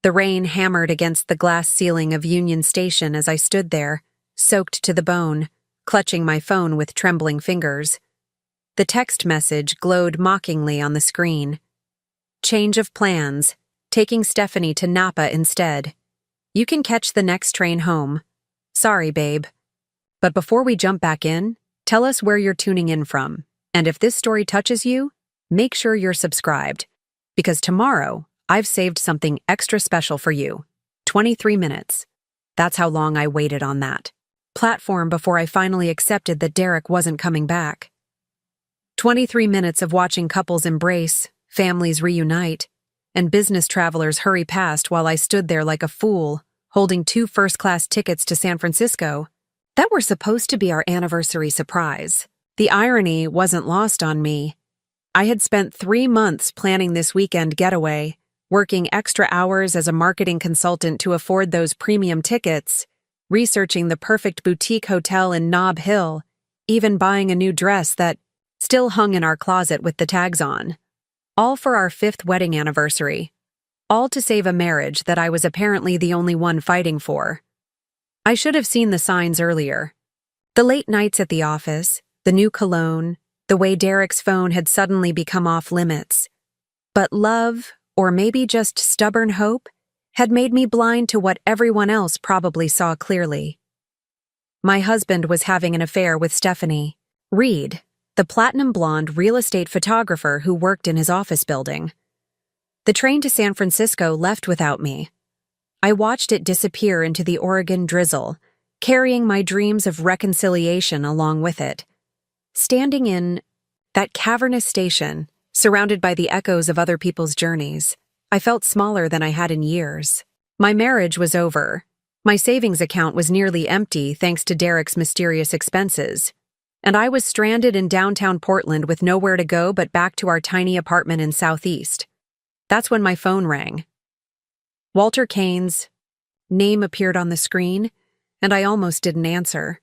The rain hammered against the glass ceiling of Union Station as I stood there, soaked to the bone, clutching my phone with trembling fingers. The text message glowed mockingly on the screen. Change of plans. Taking Stephanie to Napa instead. You can catch the next train home. Sorry, babe. But before we jump back in, tell us where you're tuning in from. And if this story touches you, make sure you're subscribed. Because tomorrow, I've saved something extra special for you. 23 minutes. That's how long I waited on that platform before I finally accepted that Derek wasn't coming back. 23 minutes of watching couples embrace, families reunite, and business travelers hurry past while I stood there like a fool, holding 2 first-class tickets to San Francisco that were supposed to be our anniversary surprise. The irony wasn't lost on me. I had spent 3 months planning this weekend getaway, working extra hours as a marketing consultant to afford those premium tickets, researching the perfect boutique hotel in Nob Hill, even buying a new dress that still hung in our closet with the tags on. All for our 5th wedding anniversary. All to save a marriage that I was apparently the only one fighting for. I should have seen the signs earlier. The late nights at the office, the new cologne, the way Derek's phone had suddenly become off limits. But love, or maybe just stubborn hope, had made me blind to what everyone else probably saw clearly. My husband was having an affair with Stephanie Reed, the platinum blonde real estate photographer who worked in his office building. The train to San Francisco left without me. I watched it disappear into the Oregon drizzle, carrying my dreams of reconciliation along with it. Standing in that cavernous station, surrounded by the echoes of other people's journeys, I felt smaller than I had in years. My marriage was over. My savings account was nearly empty thanks to Derek's mysterious expenses. And I was stranded in downtown Portland with nowhere to go but back to our tiny apartment in Southeast. That's when my phone rang. Walter Kane's name appeared on the screen, and I almost didn't answer.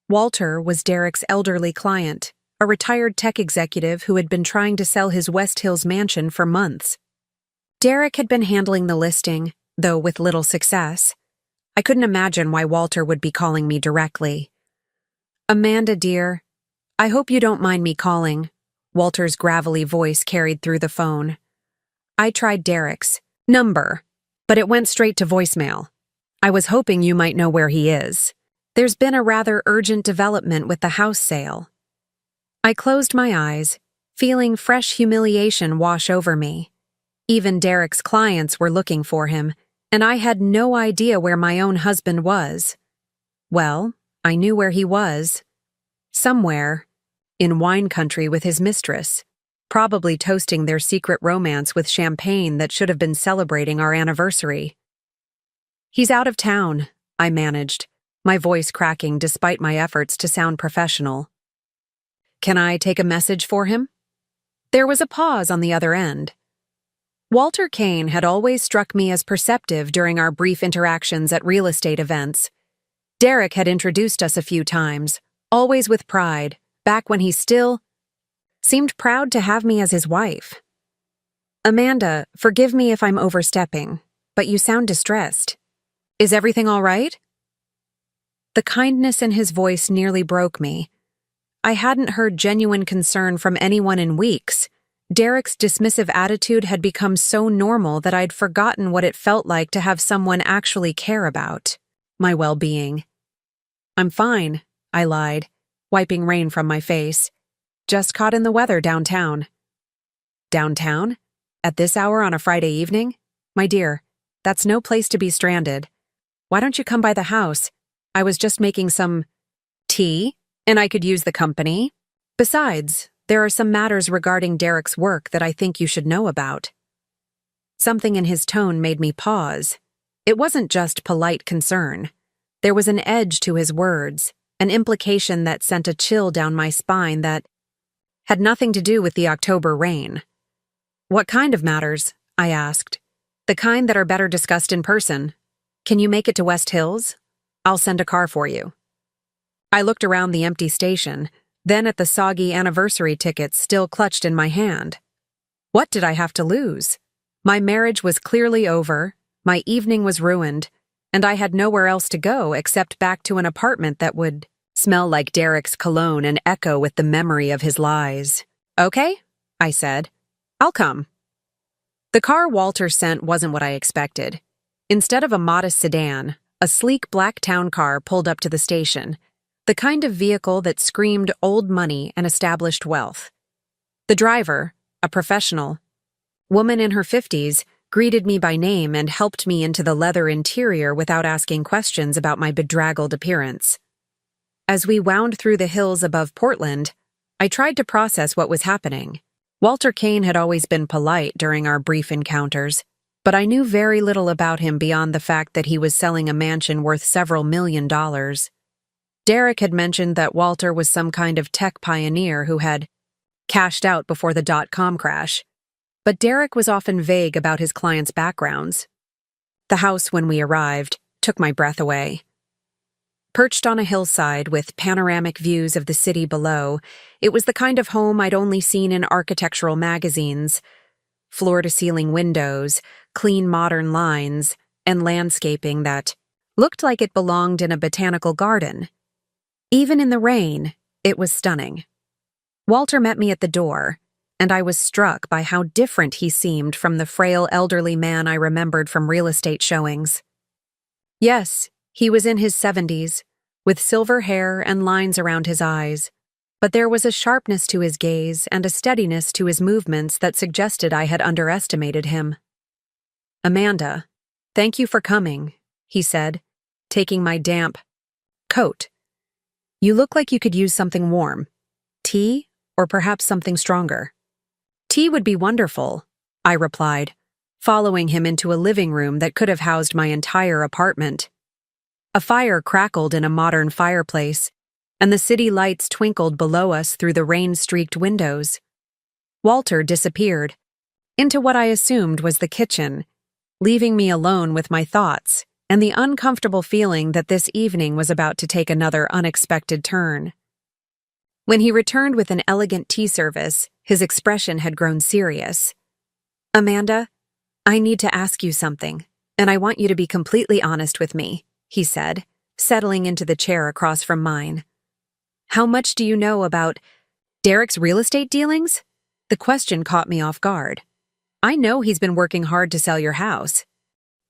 Walter was Derek's elderly client, a retired tech executive who had been trying to sell his West Hills mansion for months. Derek had been handling the listing, though with little success. I couldn't imagine why Walter would be calling me directly. "Amanda, dear, I hope you don't mind me calling," Walter's gravelly voice carried through the phone. I tried Derek's number, but it went straight to voicemail. I was hoping you might know where he is. There's been a rather urgent development with the house sale. I closed my eyes, feeling fresh humiliation wash over me. Even Derek's clients were looking for him, and I had no idea where my own husband was. Well, I knew where he was. Somewhere in wine country with his mistress, probably toasting their secret romance with champagne that should have been celebrating our anniversary. "He's out of town," I managed, my voice cracking despite my efforts to sound professional. "Can I take a message for him?" There was a pause on the other end. Walter Kane had always struck me as perceptive during our brief interactions at real estate events. Derek had introduced us a few times, always with pride, back when he still seemed proud to have me as his wife. "Amanda, forgive me if I'm overstepping, but you sound distressed. Is everything all right?" The kindness in his voice nearly broke me. I hadn't heard genuine concern from anyone in weeks. Derek's dismissive attitude had become so normal that I'd forgotten what it felt like to have someone actually care about my well-being. "I'm fine," I lied, wiping rain from my face. "Just caught in the weather downtown." "Downtown? At this hour on a Friday evening? My dear, that's no place to be stranded. Why don't you come by the house? I was just making some tea, and I could use the company. Besides, there are some matters regarding Derek's work that I think you should know about." Something in his tone made me pause. It wasn't just polite concern. There was an edge to his words, an implication that sent a chill down my spine that had nothing to do with the October rain. "What kind of matters?" I asked. "The kind that are better discussed in person. Can you make it to West Hills? I'll send a car for you." I looked around the empty station, then at the soggy anniversary tickets still clutched in my hand. What did I have to lose? My marriage was clearly over, My evening was ruined, and I had nowhere else to go except back to an apartment that would smell like Derek's cologne and echo with the memory of his lies. "Okay," I said. "I'll come." The car Walter sent wasn't what I expected. Instead of a modest sedan, a sleek black town car pulled up to the station, the kind of vehicle that screamed old money and established wealth. The driver, a professional, woman in her 50s, greeted me by name and helped me into the leather interior without asking questions about my bedraggled appearance. As we wound through the hills above Portland, I tried to process what was happening. Walter Kane had always been polite during our brief encounters, but I knew very little about him beyond the fact that he was selling a mansion worth several $1,000,000. Derek had mentioned that Walter was some kind of tech pioneer who had cashed out before the dot-com crash, but Derek was often vague about his clients' backgrounds. The house, when we arrived, took my breath away. Perched on a hillside with panoramic views of the city below, it was the kind of home I'd only seen in architectural magazines. Floor-to-ceiling windows, clean modern lines, and landscaping that looked like it belonged in a botanical garden. Even in the rain, it was stunning. Walter met me at the door, and I was struck by how different he seemed from the frail elderly man I remembered from real estate showings. Yes, he was in his 70s, with silver hair and lines around his eyes, but there was a sharpness to his gaze and a steadiness to his movements that suggested I had underestimated him. "Amanda, thank you for coming," he said, taking my damp coat. "You look like you could use something warm. Tea, or perhaps something stronger." "Tea would be wonderful," I replied, following him into a living room that could have housed my entire apartment. A fire crackled in a modern fireplace, and the city lights twinkled below us through the rain-streaked windows. Walter disappeared into what I assumed was the kitchen, leaving me alone with my thoughts and the uncomfortable feeling that this evening was about to take another unexpected turn. When he returned with an elegant tea service, his expression had grown serious. "Amanda, I need to ask you something, and I want you to be completely honest with me," he said, settling into the chair across from mine. "How much do you know about Derek's real estate dealings?" The question caught me off guard. I know he's been working hard to sell your house.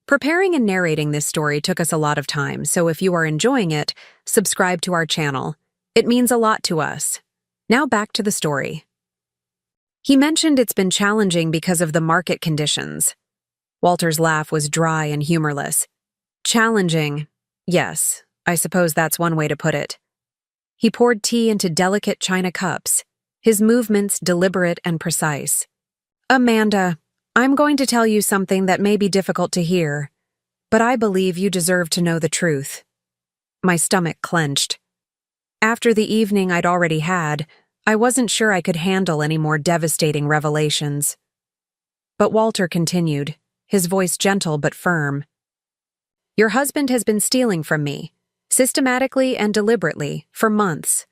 Preparing and narrating this story took us a lot of time, so if you are enjoying it, subscribe to our channel. It means a lot to us. Now back to the story. He mentioned it's been challenging because of the market conditions. Walter's laugh was dry and humorless. Challenging. Yes, I suppose that's one way to put it. He poured tea into delicate china cups, his movements deliberate and precise. "Amanda, I'm going to tell you something that may be difficult to hear, but I believe you deserve to know the truth." My stomach clenched. After the evening I'd already had, I wasn't sure I could handle any more devastating revelations. But Walter continued, his voice gentle but firm. "Your husband has been stealing from me, systematically and deliberately, for months."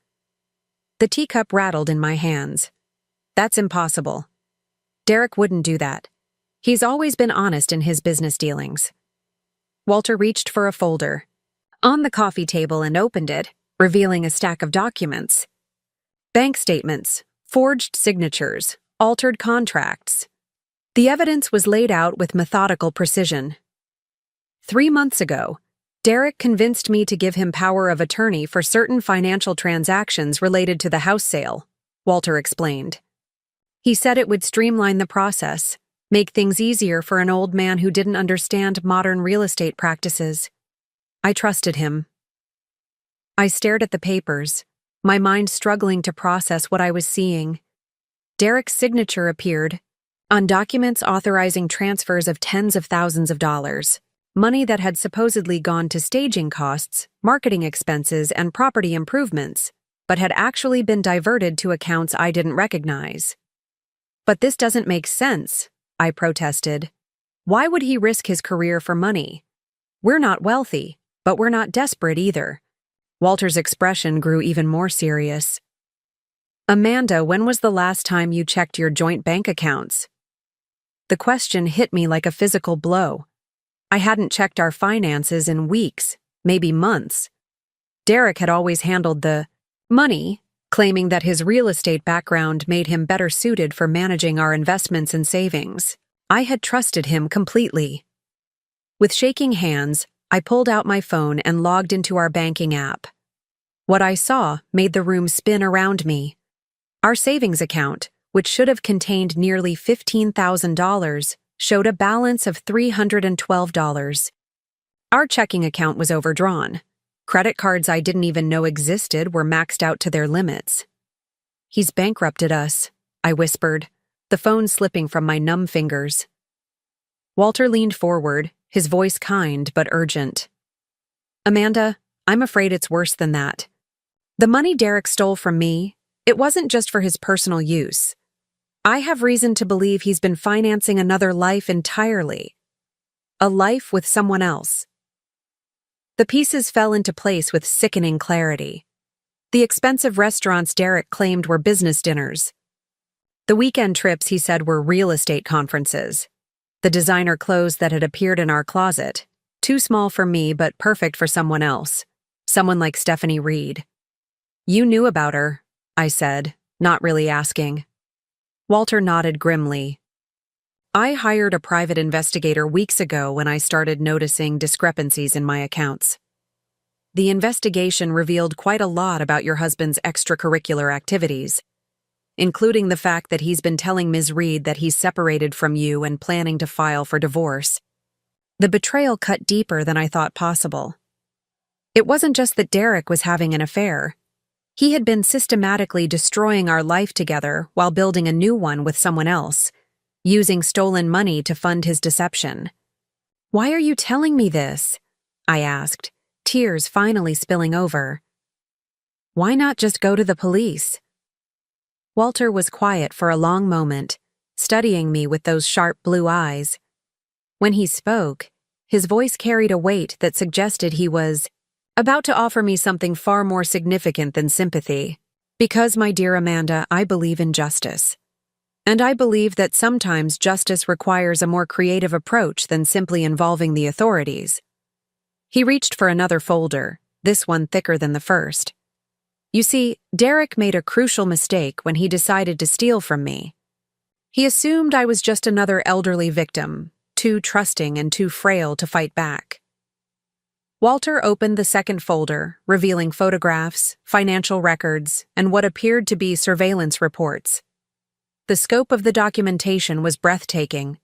The teacup rattled in my hands. "That's impossible. Derek wouldn't do that. He's always been honest in his business dealings." Walter reached for a folder on the coffee table and opened it, revealing a stack of documents. Bank statements, forged signatures, altered contracts. The evidence was laid out with methodical precision. 3 months ago, Derek convinced me to give him power of attorney for certain financial transactions related to the house sale, Walter explained. He said it would streamline the process, make things easier for an old man who didn't understand modern real estate practices. I trusted him. I stared at the papers, my mind struggling to process what I was seeing. Derek's signature appeared on documents authorizing transfers of tens of thousands of dollars, money that had supposedly gone to staging costs, marketing expenses, and property improvements, but had actually been diverted to accounts I didn't recognize. "But this doesn't make sense," I protested. "Why would he risk his career for money? We're not wealthy, but we're not desperate either." Walter's expression grew even more serious. "Amanda, when was the last time you checked your joint bank accounts?" The question hit me like a physical blow. I hadn't checked our finances in weeks, maybe months. Derek had always handled the money, claiming that his real estate background made him better suited for managing our investments and savings. I had trusted him completely. With shaking hands, I pulled out my phone and logged into our banking app. What I saw made the room spin around me. Our savings account, which should have contained nearly $15,000, showed a balance of $312. Our checking account was overdrawn. Credit cards I didn't even know existed were maxed out to their limits. "He's bankrupted us," I whispered, the phone slipping from my numb fingers. Walter leaned forward, his voice kind but urgent. "Amanda, I'm afraid it's worse than that. The money Derek stole from me, it wasn't just for his personal use. I have reason to believe he's been financing another life entirely. A life with someone else." The pieces fell into place with sickening clarity. The expensive restaurants Derek claimed were business dinners. The weekend trips he said were real estate conferences. The designer clothes that had appeared in our closet, too small for me but perfect for someone else, someone like Stephanie Reed. "You knew about her," I said, not really asking. Walter nodded grimly. "I hired a private investigator weeks ago when I started noticing discrepancies in my accounts. The investigation revealed quite a lot about your husband's extracurricular activities, including the fact that he's been telling Ms. Reed that he's separated from you and planning to file for divorce. The betrayal cut deeper than I thought possible. It wasn't just that Derek was having an affair. He had been systematically destroying our life together while building a new one with someone else, using stolen money to fund his deception. "Why are you telling me this?" I asked, tears finally spilling over. "Why not just go to the police?" Walter was quiet for a long moment, studying me with those sharp blue eyes. When he spoke, his voice carried a weight that suggested he was about to offer me something far more significant than sympathy. "Because, my dear Amanda, I believe in justice. And I believe that sometimes justice requires a more creative approach than simply involving the authorities." He reached for another folder, this one thicker than the first. "You see, Derek made a crucial mistake when he decided to steal from me. He assumed I was just another elderly victim, too trusting and too frail to fight back." Walter opened the second folder, revealing photographs, financial records, and what appeared to be surveillance reports. The scope of the documentation was breathtaking.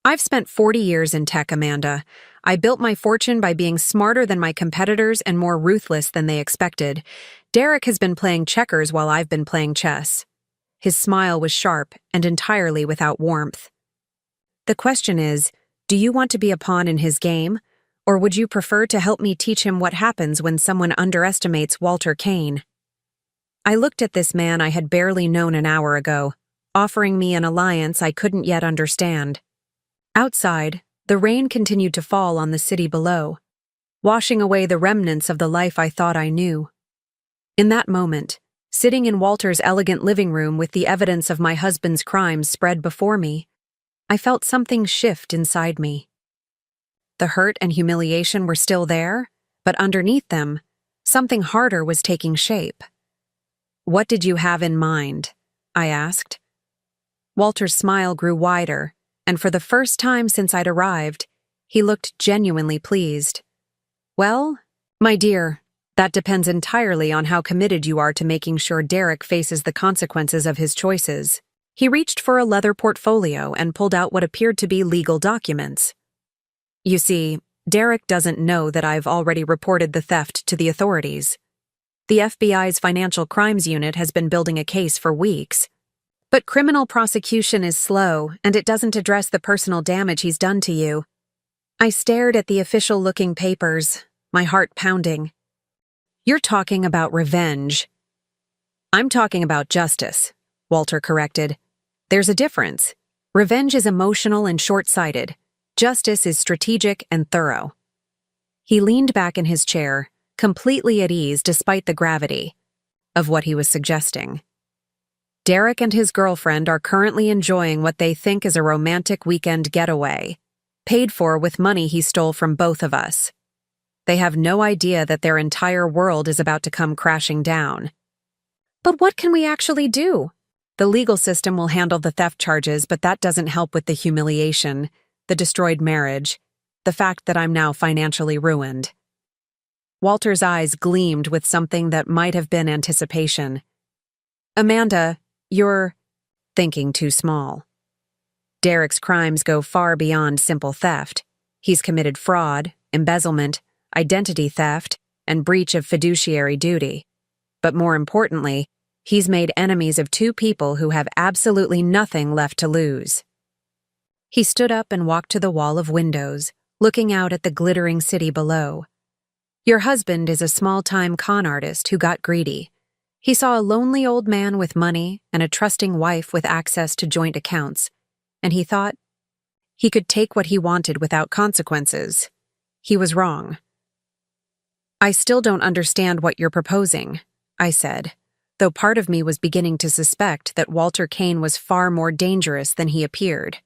"I've spent 40 years in tech, Amanda. I built my fortune by being smarter than my competitors and more ruthless than they expected. Derek has been playing checkers while I've been playing chess." His smile was sharp and entirely without warmth. "The question is, do you want to be a pawn in his game, or would you prefer to help me teach him what happens when someone underestimates Walter Kane?" I looked at this man I had barely known an hour ago, offering me an alliance I couldn't yet understand. Outside, the rain continued to fall on the city below, washing away the remnants of the life I thought I knew. In that moment, sitting in Walter's elegant living room with the evidence of my husband's crimes spread before me, I felt something shift inside me. The hurt and humiliation were still there, but underneath them, something harder was taking shape. "What did you have in mind?" I asked. Walter's smile grew wider, and for the first time since I'd arrived, he looked genuinely pleased. "Well, my dear, that depends entirely on how committed you are to making sure Derek faces the consequences of his choices." He reached for a leather portfolio and pulled out what appeared to be legal documents. "You see, Derek doesn't know that I've already reported the theft to the authorities. The FBI's Financial Crimes Unit has been building a case for weeks. But criminal prosecution is slow, and it doesn't address the personal damage he's done to you." I stared at the official-looking papers, my heart pounding. "You're talking about revenge." "I'm talking about justice," Walter corrected. "There's a difference. Revenge is emotional and short-sighted. Justice is strategic and thorough." He leaned back in his chair, completely at ease despite the gravity of what he was suggesting. "Derek and his girlfriend are currently enjoying what they think is a romantic weekend getaway. paid for with money he stole from both of us. They have no idea that their entire world is about to come crashing down. But what can we actually do? The legal system will handle the theft charges, but that doesn't help with the humiliation, the destroyed marriage, the fact that I'm now financially ruined. Walter's eyes gleamed with something that might have been anticipation. Amanda, you're thinking too small. Derek's crimes go far beyond simple theft. He's committed fraud, embezzlement, identity theft, and breach of fiduciary duty. But more importantly, he's made enemies of two people who have absolutely nothing left to lose. He stood up and walked to the wall of windows, looking out at the glittering city below. Your husband is a small-time con artist who got greedy. He saw a lonely old man with money and a trusting wife with access to joint accounts, and he thought he could take what he wanted without consequences. He was wrong. I still don't understand what you're proposing, I said, though part of me was beginning to suspect that Walter Kane was far more dangerous than he appeared.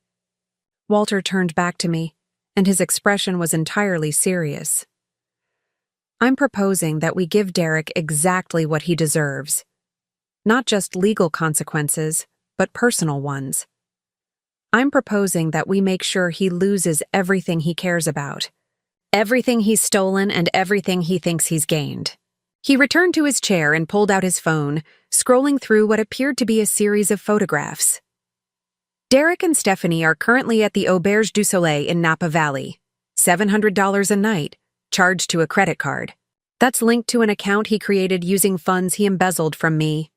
Walter turned back to me, and his expression was entirely serious. I'm proposing that we give Derek exactly what he deserves. Not just legal consequences, but personal ones. I'm proposing that we make sure he loses everything he cares about. Everything he's stolen and everything he thinks he's gained. He returned to his chair and pulled out his phone, scrolling through what appeared to be a series of photographs. Derek and Stephanie are currently at the Auberge du Soleil in Napa Valley. $700 a night, charged to a credit card. That's linked to an account he created using funds he embezzled from me.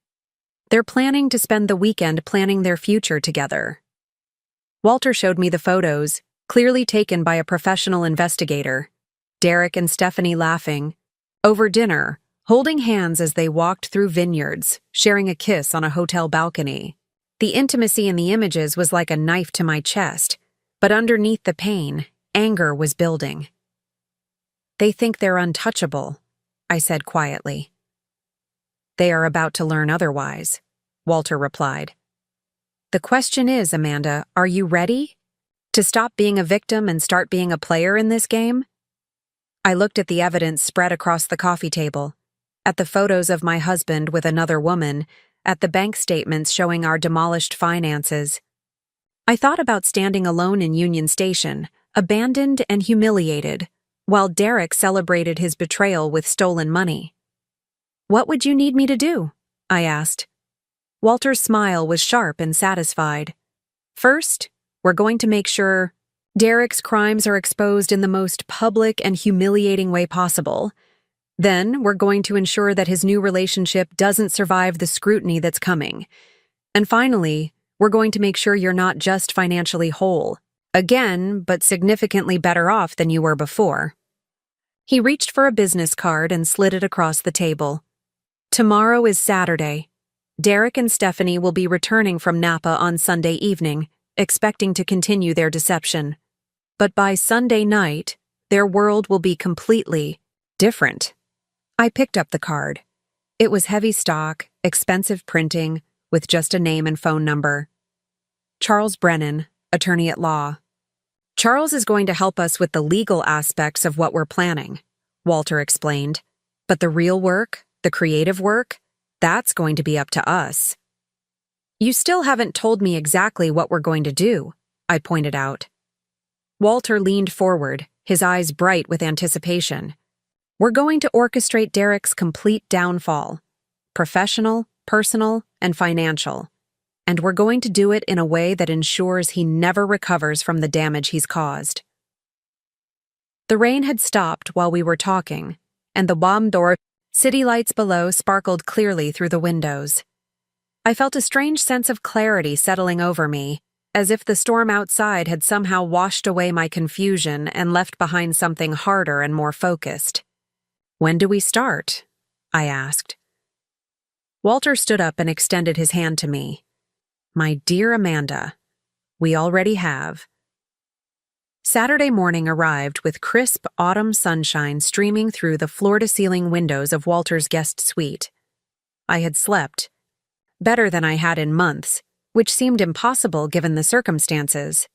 They're planning to spend the weekend planning their future together. Walter showed me the photos, clearly taken by a professional investigator. Derek and Stephanie laughing. Over dinner, holding hands as they walked through vineyards, sharing a kiss on a hotel balcony. The intimacy in the images was like a knife to my chest, but underneath the pain, anger was building. They think they're untouchable, I said quietly. They are about to learn otherwise, Walter replied. The question is, Amanda, are you ready? To stop being a victim and start being a player in this game? I looked at the evidence spread across the coffee table, at the photos of my husband with another woman, at the bank statements showing our demolished finances. I thought about standing alone in Union Station, abandoned and humiliated, while Derek celebrated his betrayal with stolen money. What would you need me to do? I asked. Walter's smile was sharp and satisfied. First, we're going to make sure Derek's crimes are exposed in the most public and humiliating way possible. Then, we're going to ensure that his new relationship doesn't survive the scrutiny that's coming. And finally, we're going to make sure you're not just financially whole, again, but significantly better off than you were before. He reached for a business card and slid it across the table. Tomorrow is Saturday. Derek and Stephanie will be returning from Napa on Sunday evening, expecting to continue their deception. But by Sunday night, their world will be completely different. I picked up the card. It was heavy stock, expensive printing, with just a name and phone number. Charles Brennan, attorney at law. Charles is going to help us with the legal aspects of what we're planning, Walter explained. But the real work, the creative work, that's going to be up to us. You still haven't told me exactly what we're going to do, I pointed out. Walter leaned forward, his eyes bright with anticipation. We're going to orchestrate Derek's complete downfall. Professional, personal, and financial. And we're going to do it in a way that ensures he never recovers from the damage he's caused. The rain had stopped while we were talking, and the Baumdorf city lights below sparkled clearly through the windows. I felt a strange sense of clarity settling over me, as if the storm outside had somehow washed away my confusion and left behind something harder and more focused. When do we start? I asked. Walter stood up and extended his hand to me. My dear Amanda, we already have. Saturday morning arrived with crisp autumn sunshine streaming through the floor-to-ceiling windows of Walter's guest suite. I had slept, better than I had in months, which seemed impossible given the circumstances.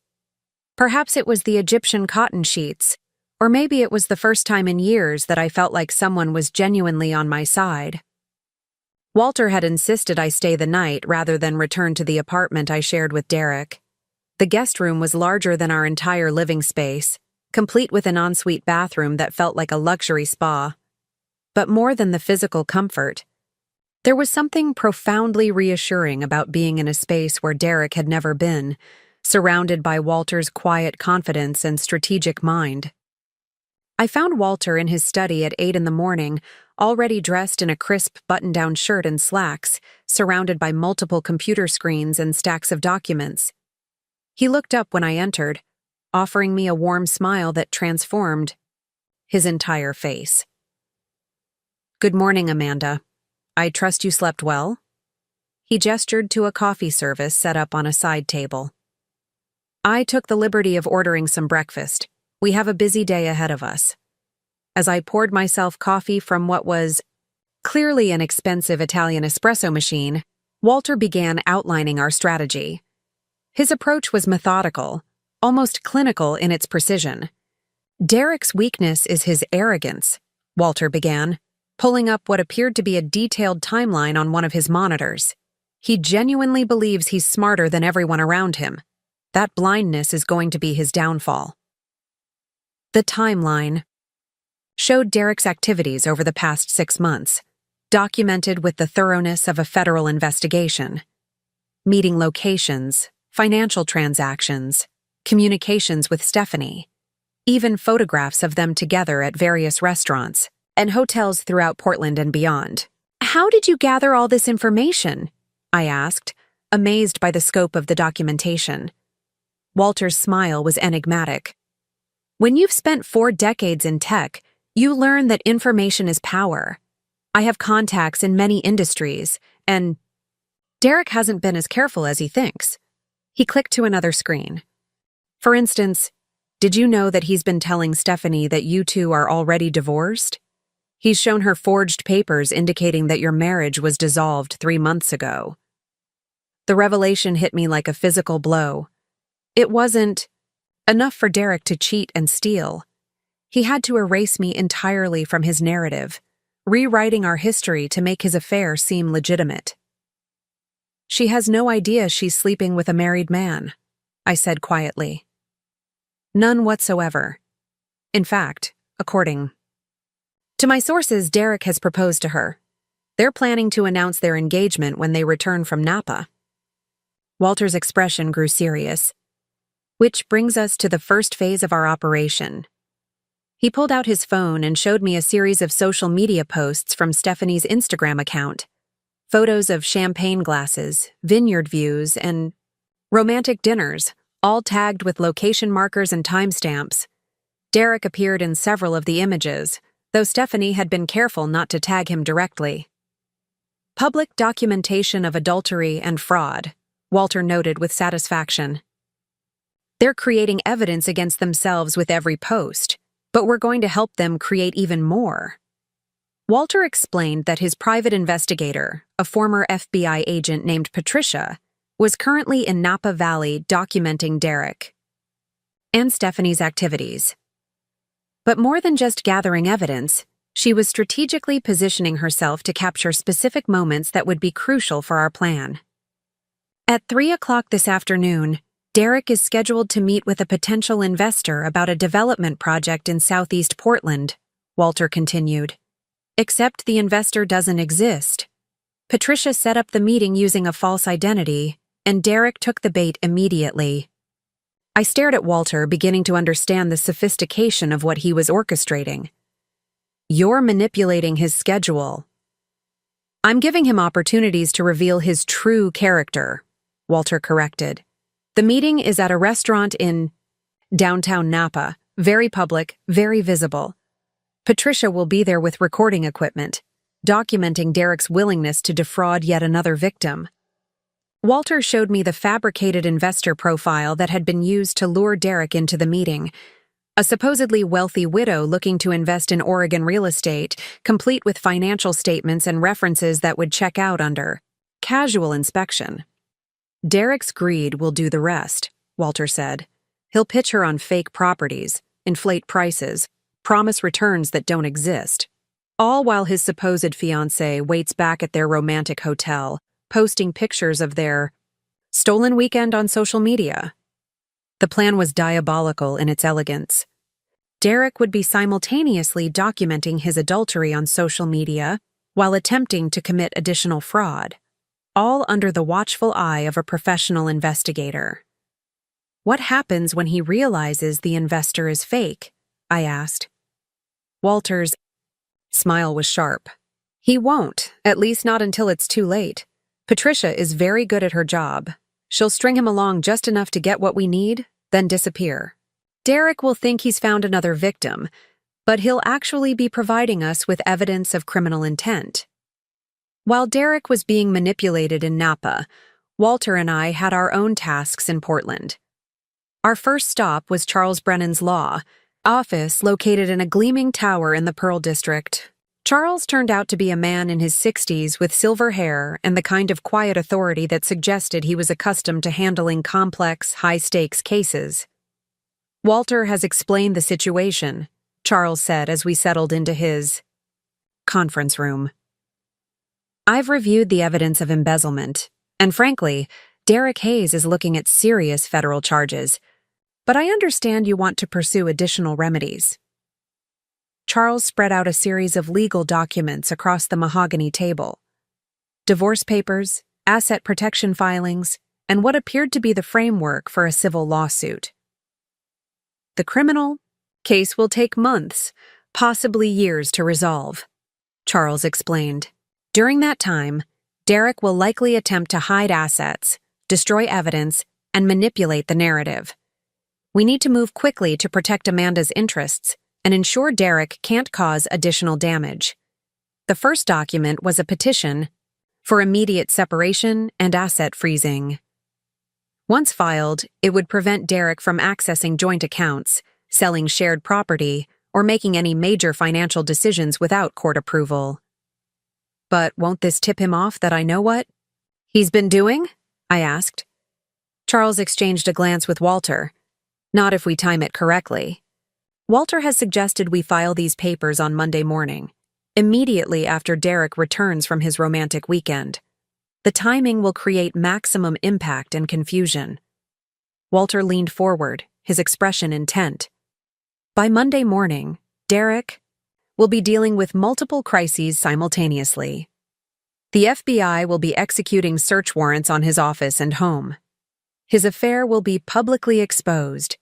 Perhaps it was the Egyptian cotton sheets, or maybe it was the first time in years that I felt like someone was genuinely on my side. Walter had insisted I stay the night rather than return to the apartment I shared with Derek. The guest room was larger than our entire living space, complete with an ensuite bathroom that felt like a luxury spa. But more than the physical comfort, there was something profoundly reassuring about being in a space where Derek had never been, surrounded by Walter's quiet confidence and strategic mind. I found Walter in his study at 8 in the morning, already dressed in a crisp button-down shirt and slacks, surrounded by multiple computer screens and stacks of documents. He looked up when I entered, offering me a warm smile that transformed his entire face. "Good morning, Amanda. I trust you slept well?" He gestured to a coffee service set up on a side table. I took the liberty of ordering some breakfast. We have a busy day ahead of us. As I poured myself coffee from what was clearly an expensive Italian espresso machine, Walter began outlining our strategy. His approach was methodical, almost clinical in its precision. "Derek's weakness is his arrogance," Walter began, pulling up what appeared to be a detailed timeline on one of his monitors. "He genuinely believes he's smarter than everyone around him. That blindness is going to be his downfall." The timeline showed Derek's activities over the past 6 months, documented with the thoroughness of a federal investigation. Meeting locations, financial transactions, communications with Stephanie, even photographs of them together at various restaurants and hotels throughout Portland and beyond. "How did you gather all this information?" I asked, amazed by the scope of the documentation. Walter's smile was enigmatic. "When you've spent 4 decades in tech, you learn that information is power. I have contacts in many industries, and Derek hasn't been as careful as he thinks." He clicked to another screen. "For instance, did you know that he's been telling Stephanie that you two are already divorced? He's shown her forged papers indicating that your marriage was dissolved 3 months ago." The revelation hit me like a physical blow. It wasn't enough for Derek to cheat and steal. He had to erase me entirely from his narrative, rewriting our history to make his affair seem legitimate. "She has no idea she's sleeping with a married man," I said quietly. "None whatsoever. In fact, according to my sources, Derek has proposed to her. They're planning to announce their engagement when they return from Napa." Walter's expression grew serious. "Which brings us to the first phase of our operation." He pulled out his phone and showed me a series of social media posts from Stephanie's Instagram account. Photos of champagne glasses, vineyard views, and romantic dinners, all tagged with location markers and timestamps. Derek appeared in several of the images, though Stephanie had been careful not to tag him directly. "Public documentation of adultery and fraud," Walter noted with satisfaction. "They're creating evidence against themselves with every post, but we're going to help them create even more." Walter explained that his private investigator, a former FBI agent named Patricia, was currently in Napa Valley documenting Derek and Stephanie's activities. But more than just gathering evidence, she was strategically positioning herself to capture specific moments that would be crucial for our plan. "At 3 o'clock this afternoon, Derek is scheduled to meet with a potential investor about a development project in Southeast Portland," Walter continued. "Except the investor doesn't exist. Patricia set up the meeting using a false identity, and Derek took the bait immediately." I stared at Walter, beginning to understand the sophistication of what he was orchestrating. "You're manipulating his schedule." "I'm giving him opportunities to reveal his true character," Walter corrected. "The meeting is at a restaurant in downtown Napa, very public, very visible. Patricia will be there with recording equipment, documenting Derek's willingness to defraud yet another victim." Walter showed me the fabricated investor profile that had been used to lure Derek into the meeting. A supposedly wealthy widow looking to invest in Oregon real estate, complete with financial statements and references that would check out under casual inspection. "Derek's greed will do the rest," Walter said, He'll pitch her on fake properties, inflate prices, promise returns that don't exist, all while his supposed fiancée waits back at their romantic hotel, posting pictures of their stolen weekend on social media. The plan was diabolical in its elegance. Derek would be simultaneously documenting his adultery on social media while attempting to commit additional fraud, all under the watchful eye of a professional investigator. What happens when he realizes the investor is fake? I asked. Walter's smile was sharp. He won't, at least not until it's too late. Patricia is very good at her job. She'll string him along just enough to get what we need, then disappear. Derek will think he's found another victim, but he'll actually be providing us with evidence of criminal intent. While Derek was being manipulated in Napa, Walter and I had our own tasks in Portland. Our first stop was Charles Brennan's law office located in a gleaming tower in the Pearl District. Charles turned out to be a man in his 60s with silver hair and the kind of quiet authority that suggested he was accustomed to handling complex, high-stakes cases. Walter has explained the situation, Charles said as we settled into his conference room. I've reviewed the evidence of embezzlement, and frankly, Derek Hayes is looking at serious federal charges, but I understand you want to pursue additional remedies. Charles spread out a series of legal documents across the mahogany table. Divorce papers, asset protection filings, and what appeared to be the framework for a civil lawsuit. The criminal case will take months, possibly years to resolve, Charles explained. During that time, Derek will likely attempt to hide assets, destroy evidence, and manipulate the narrative. We need to move quickly to protect Amanda's interests and ensure Derek can't cause additional damage. The first document was a petition for immediate separation and asset freezing. Once filed, it would prevent Derek from accessing joint accounts, selling shared property, or making any major financial decisions without court approval. But won't this tip him off that I know what he's been doing? I asked. Charles exchanged a glance with Walter. Not if we time it correctly. Walter has suggested we file these papers on Monday morning, immediately after Derek returns from his romantic weekend. The timing will create maximum impact and confusion. Walter leaned forward, his expression intent. By Monday morning, Derek will be dealing with multiple crises simultaneously. The FBI will be executing search warrants on his office and home. His affair will be publicly exposed.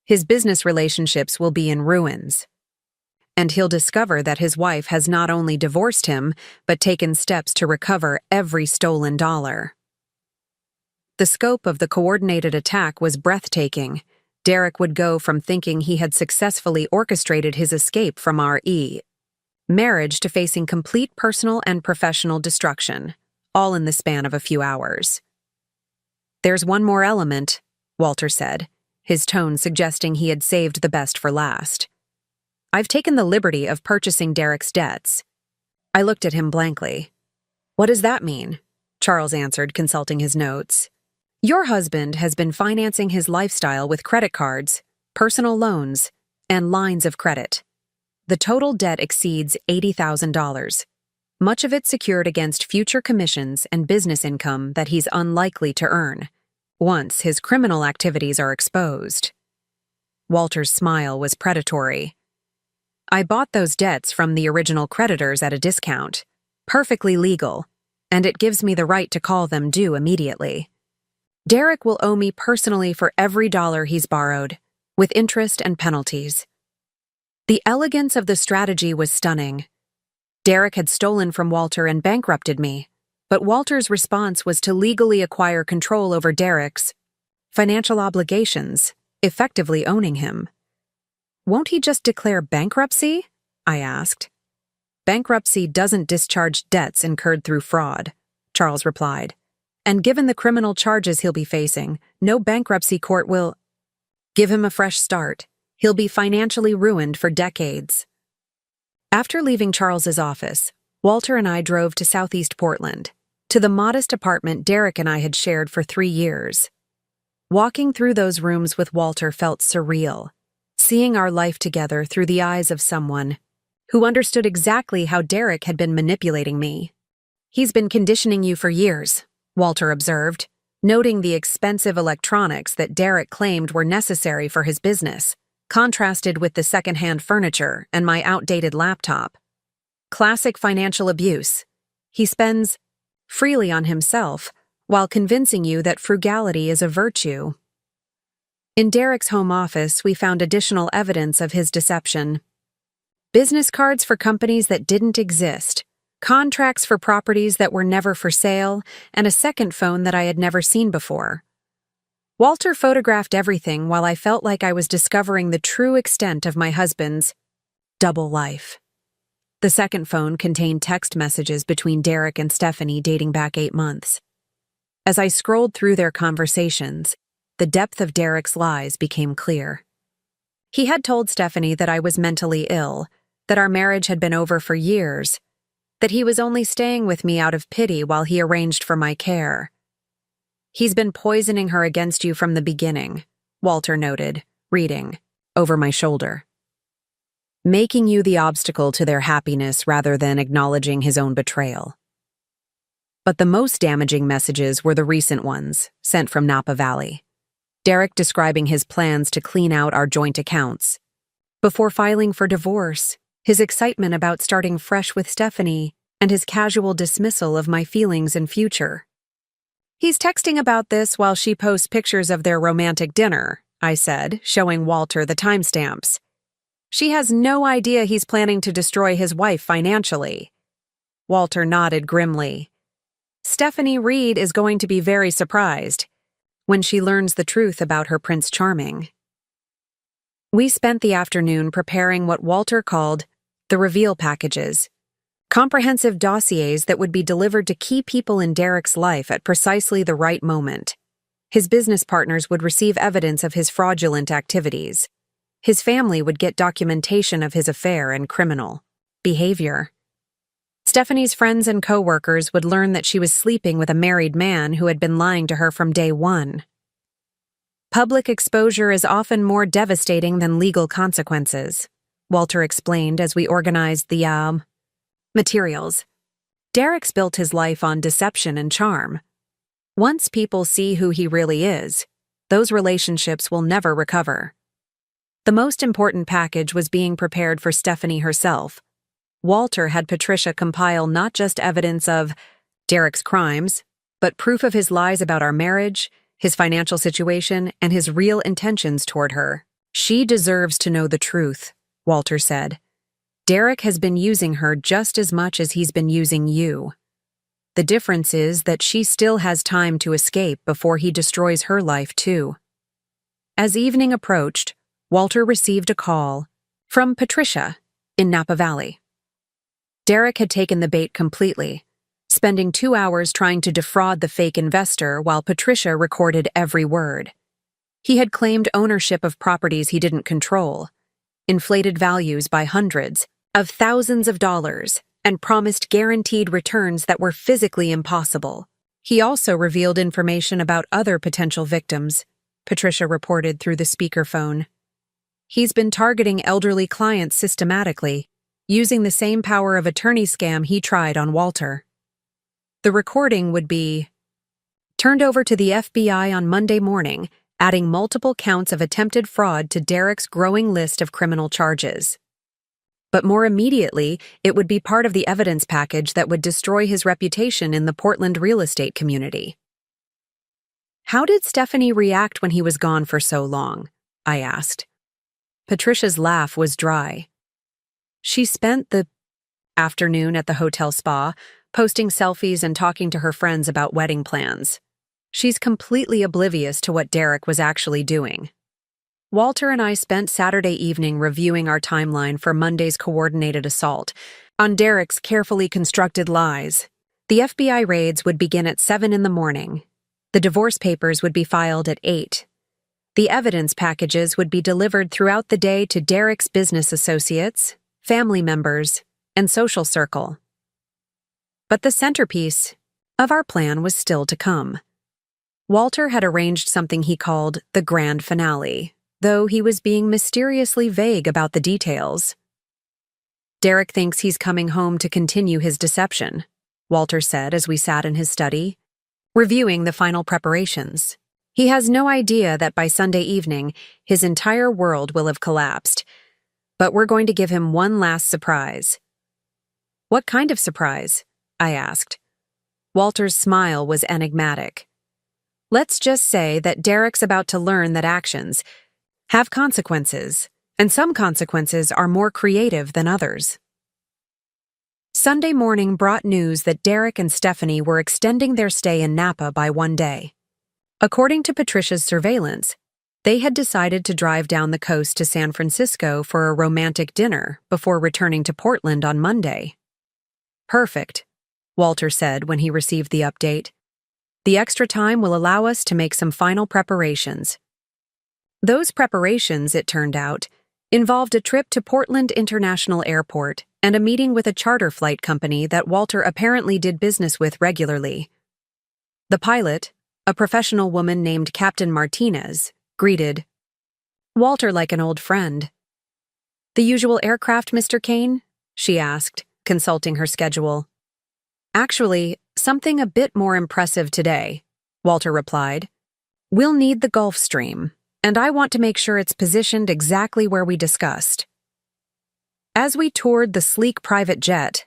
His business relationships will be in ruins. And he'll discover that his wife has not only divorced him, but taken steps to recover every stolen dollar. The scope of the coordinated attack was breathtaking. Derek would go from thinking he had successfully orchestrated his escape from R.E. marriage to facing complete personal and professional destruction, all in the span of a few hours. There's one more element, Walter said, his tone suggesting he had saved the best for last. I've taken the liberty of purchasing Derek's debts. I looked at him blankly. What does that mean? Charles answered, consulting his notes. Your husband has been financing his lifestyle with credit cards, personal loans, and lines of credit. The total debt exceeds $80,000, much of it secured against future commissions and business income that he's unlikely to earn, once his criminal activities are exposed. Walter's smile was predatory. I bought those debts from the original creditors at a discount, perfectly legal, and it gives me the right to call them due immediately. Derek will owe me personally for every dollar he's borrowed, with interest and penalties. The elegance of the strategy was stunning. Derek had stolen from Walter and bankrupted me, but Walter's response was to legally acquire control over Derek's financial obligations, effectively owning him. Won't he just declare bankruptcy? I asked. Bankruptcy doesn't discharge debts incurred through fraud, Charles replied. And given the criminal charges he'll be facing, no bankruptcy court will give him a fresh start. He'll be financially ruined for decades. After leaving Charles's office, Walter and I drove to Southeast Portland, to the modest apartment Derek and I had shared for 3 years. Walking through those rooms with Walter felt surreal, seeing our life together through the eyes of someone who understood exactly how Derek had been manipulating me. "He's been conditioning you for years," Walter observed, noting the expensive electronics that Derek claimed were necessary for his business, contrasted with the secondhand furniture and my outdated laptop. "Classic financial abuse. He spends freely on himself while convincing you that frugality is a virtue." In Derek's home office, we found additional evidence of his deception. Business cards for companies that didn't exist, contracts for properties that were never for sale, and a second phone that I had never seen before. Walter photographed everything while I felt like I was discovering the true extent of my husband's double life. The second phone contained text messages between Derek and Stephanie dating back 8 months. As I scrolled through their conversations, the depth of Derek's lies became clear. He had told Stephanie that I was mentally ill, that our marriage had been over for years, that he was only staying with me out of pity while he arranged for my care. "He's been poisoning her against you from the beginning," Walter noted, reading over my shoulder. "Making you the obstacle to their happiness rather than acknowledging his own betrayal." But the most damaging messages were the recent ones, sent from Napa Valley. Derek describing his plans to clean out our joint accounts. Before filing for divorce, his excitement about starting fresh with Stephanie, and his casual dismissal of my feelings and future. "He's texting about this while she posts pictures of their romantic dinner," I said, showing Walter the timestamps. "She has no idea he's planning to destroy his wife financially." Walter nodded grimly. "Stephanie Reed is going to be very surprised when she learns the truth about her Prince Charming." We spent the afternoon preparing what Walter called the reveal packages, comprehensive dossiers that would be delivered to key people in Derek's life at precisely the right moment. His business partners would receive evidence of his fraudulent activities. His family would get documentation of his affair and criminal behavior. Stephanie's friends and co-workers would learn that she was sleeping with a married man who had been lying to her from day one. "Public exposure is often more devastating than legal consequences," Walter explained as we organized the materials. "Derek's built his life on deception and charm. Once people see who he really is, those relationships will never recover." The most important package was being prepared for Stephanie herself. Walter had Patricia compile not just evidence of Derek's crimes, but proof of his lies about our marriage, his financial situation, and his real intentions toward her. "She deserves to know the truth," Walter said. "Derek has been using her just as much as he's been using you. The difference is that she still has time to escape before he destroys her life too." As evening approached, Walter received a call from Patricia in Napa Valley. Derek had taken the bait completely, spending 2 hours trying to defraud the fake investor while Patricia recorded every word. He had claimed ownership of properties he didn't control, inflated values by hundreds of thousands of dollars, and promised guaranteed returns that were physically impossible. He also revealed information about other potential victims, Patricia reported through the speakerphone. "He's been targeting elderly clients systematically, using the same power of attorney scam he tried on Walter." The recording would be turned over to the FBI on Monday morning, adding multiple counts of attempted fraud to Derek's growing list of criminal charges. But more immediately, it would be part of the evidence package that would destroy his reputation in the Portland real estate community. "How did Stephanie react when he was gone for so long?" I asked. Patricia's laugh was dry. "She spent the afternoon at the hotel spa, posting selfies and talking to her friends about wedding plans. She's completely oblivious to what Derek was actually doing." Walter and I spent Saturday evening reviewing our timeline for Monday's coordinated assault on Derek's carefully constructed lies. The FBI raids would begin at 7 in the morning. The divorce papers would be filed at 8. The evidence packages would be delivered throughout the day to Derek's business associates, family members, and social circle. But the centerpiece of our plan was still to come. Walter had arranged something he called the grand finale, though he was being mysteriously vague about the details. "Derek thinks he's coming home to continue his deception," Walter said as we sat in his study, reviewing the final preparations. "He has no idea that by Sunday evening, his entire world will have collapsed. But we're going to give him one last surprise." "What kind of surprise?" I asked. Walter's smile was enigmatic. "Let's just say that Derek's about to learn that actions have consequences, and some consequences are more creative than others." Sunday morning brought news that Derek and Stephanie were extending their stay in Napa by one day. According to Patricia's surveillance, they had decided to drive down the coast to San Francisco for a romantic dinner before returning to Portland on Monday. "Perfect," Walter said when he received the update. "The extra time will allow us to make some final preparations." Those preparations, it turned out, involved a trip to Portland International Airport and a meeting with a charter flight company that Walter apparently did business with regularly. The pilot, a professional woman named Captain Martinez, greeted Walter like an old friend. "The usual aircraft, Mr. Kane?" she asked, consulting her schedule. "Actually, something a bit more impressive today," Walter replied. "We'll need the Gulfstream, and I want to make sure it's positioned exactly where we discussed." As we toured the sleek private jet,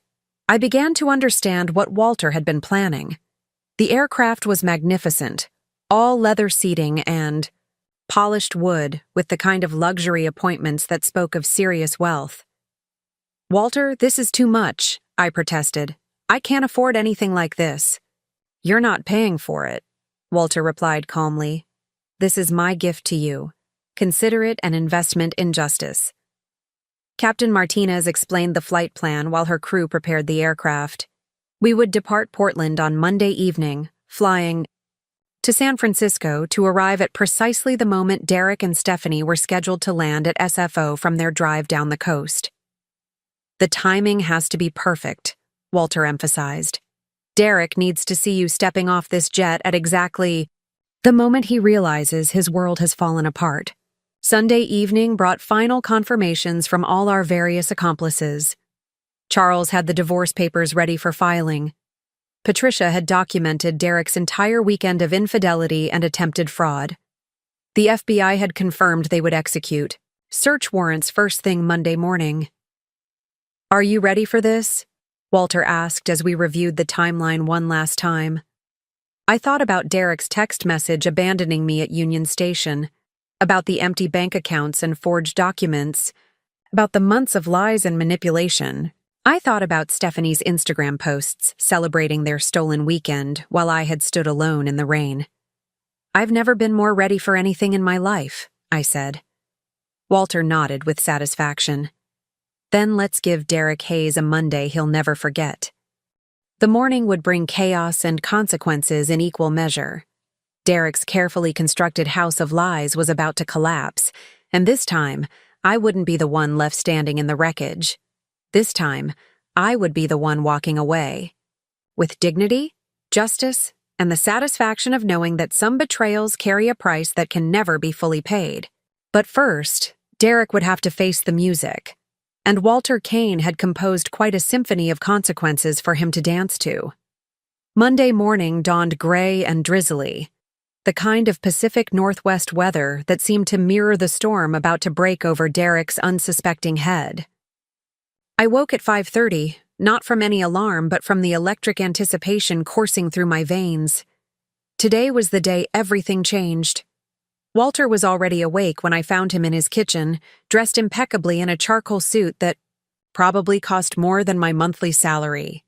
I began to understand what Walter had been planning. The aircraft was magnificent, all leather seating and polished wood with the kind of luxury appointments that spoke of serious wealth. "Walter, this is too much," I protested. "I can't afford anything like this." "You're not paying for it," Walter replied calmly. "This is my gift to you. Consider it an investment in justice." Captain Martinez explained the flight plan while her crew prepared the aircraft. We would depart Portland on Monday evening, flying to San Francisco to arrive at precisely the moment Derek and Stephanie were scheduled to land at SFO from their drive down the coast. "The timing has to be perfect," Walter emphasized. "Derek needs to see you stepping off this jet at exactly the moment he realizes his world has fallen apart." Sunday evening brought final confirmations from all our various accomplices. Charles had the divorce papers ready for filing. Patricia had documented Derek's entire weekend of infidelity and attempted fraud. The FBI had confirmed they would execute search warrants first thing Monday morning. "Are you ready for this?" Walter asked as we reviewed the timeline one last time. I thought about Derek's text message abandoning me at Union Station, about the empty bank accounts and forged documents, about the months of lies and manipulation. I thought about Stephanie's Instagram posts celebrating their stolen weekend while I had stood alone in the rain. "I've never been more ready for anything in my life," I said. Walter nodded with satisfaction. "Then let's give Derek Hayes a Monday he'll never forget." The morning would bring chaos and consequences in equal measure. Derek's carefully constructed house of lies was about to collapse, and this time, I wouldn't be the one left standing in the wreckage. This time, I would be the one walking away. With dignity, justice, and the satisfaction of knowing that some betrayals carry a price that can never be fully paid. But first, Derek would have to face the music, and Walter Kane had composed quite a symphony of consequences for him to dance to. Monday morning dawned gray and drizzly, the kind of Pacific Northwest weather that seemed to mirror the storm about to break over Derek's unsuspecting head. I woke at 5:30, not from any alarm but from the electric anticipation coursing through my veins. Today was the day everything changed. Walter was already awake when I found him in his kitchen, dressed impeccably in a charcoal suit that probably cost more than my monthly salary.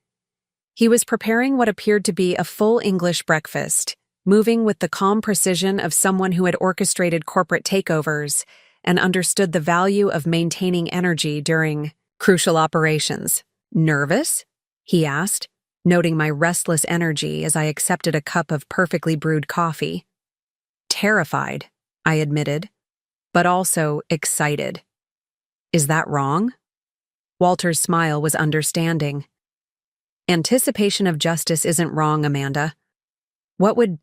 He was preparing what appeared to be a full English breakfast, moving with the calm precision of someone who had orchestrated corporate takeovers and understood the value of maintaining energy during crucial operations. "Nervous?" he asked, noting my restless energy as I accepted a cup of perfectly brewed coffee. "Terrified," I admitted, "but also excited." "Is that wrong?" Walter's smile was understanding. "Anticipation of justice isn't wrong, Amanda. What would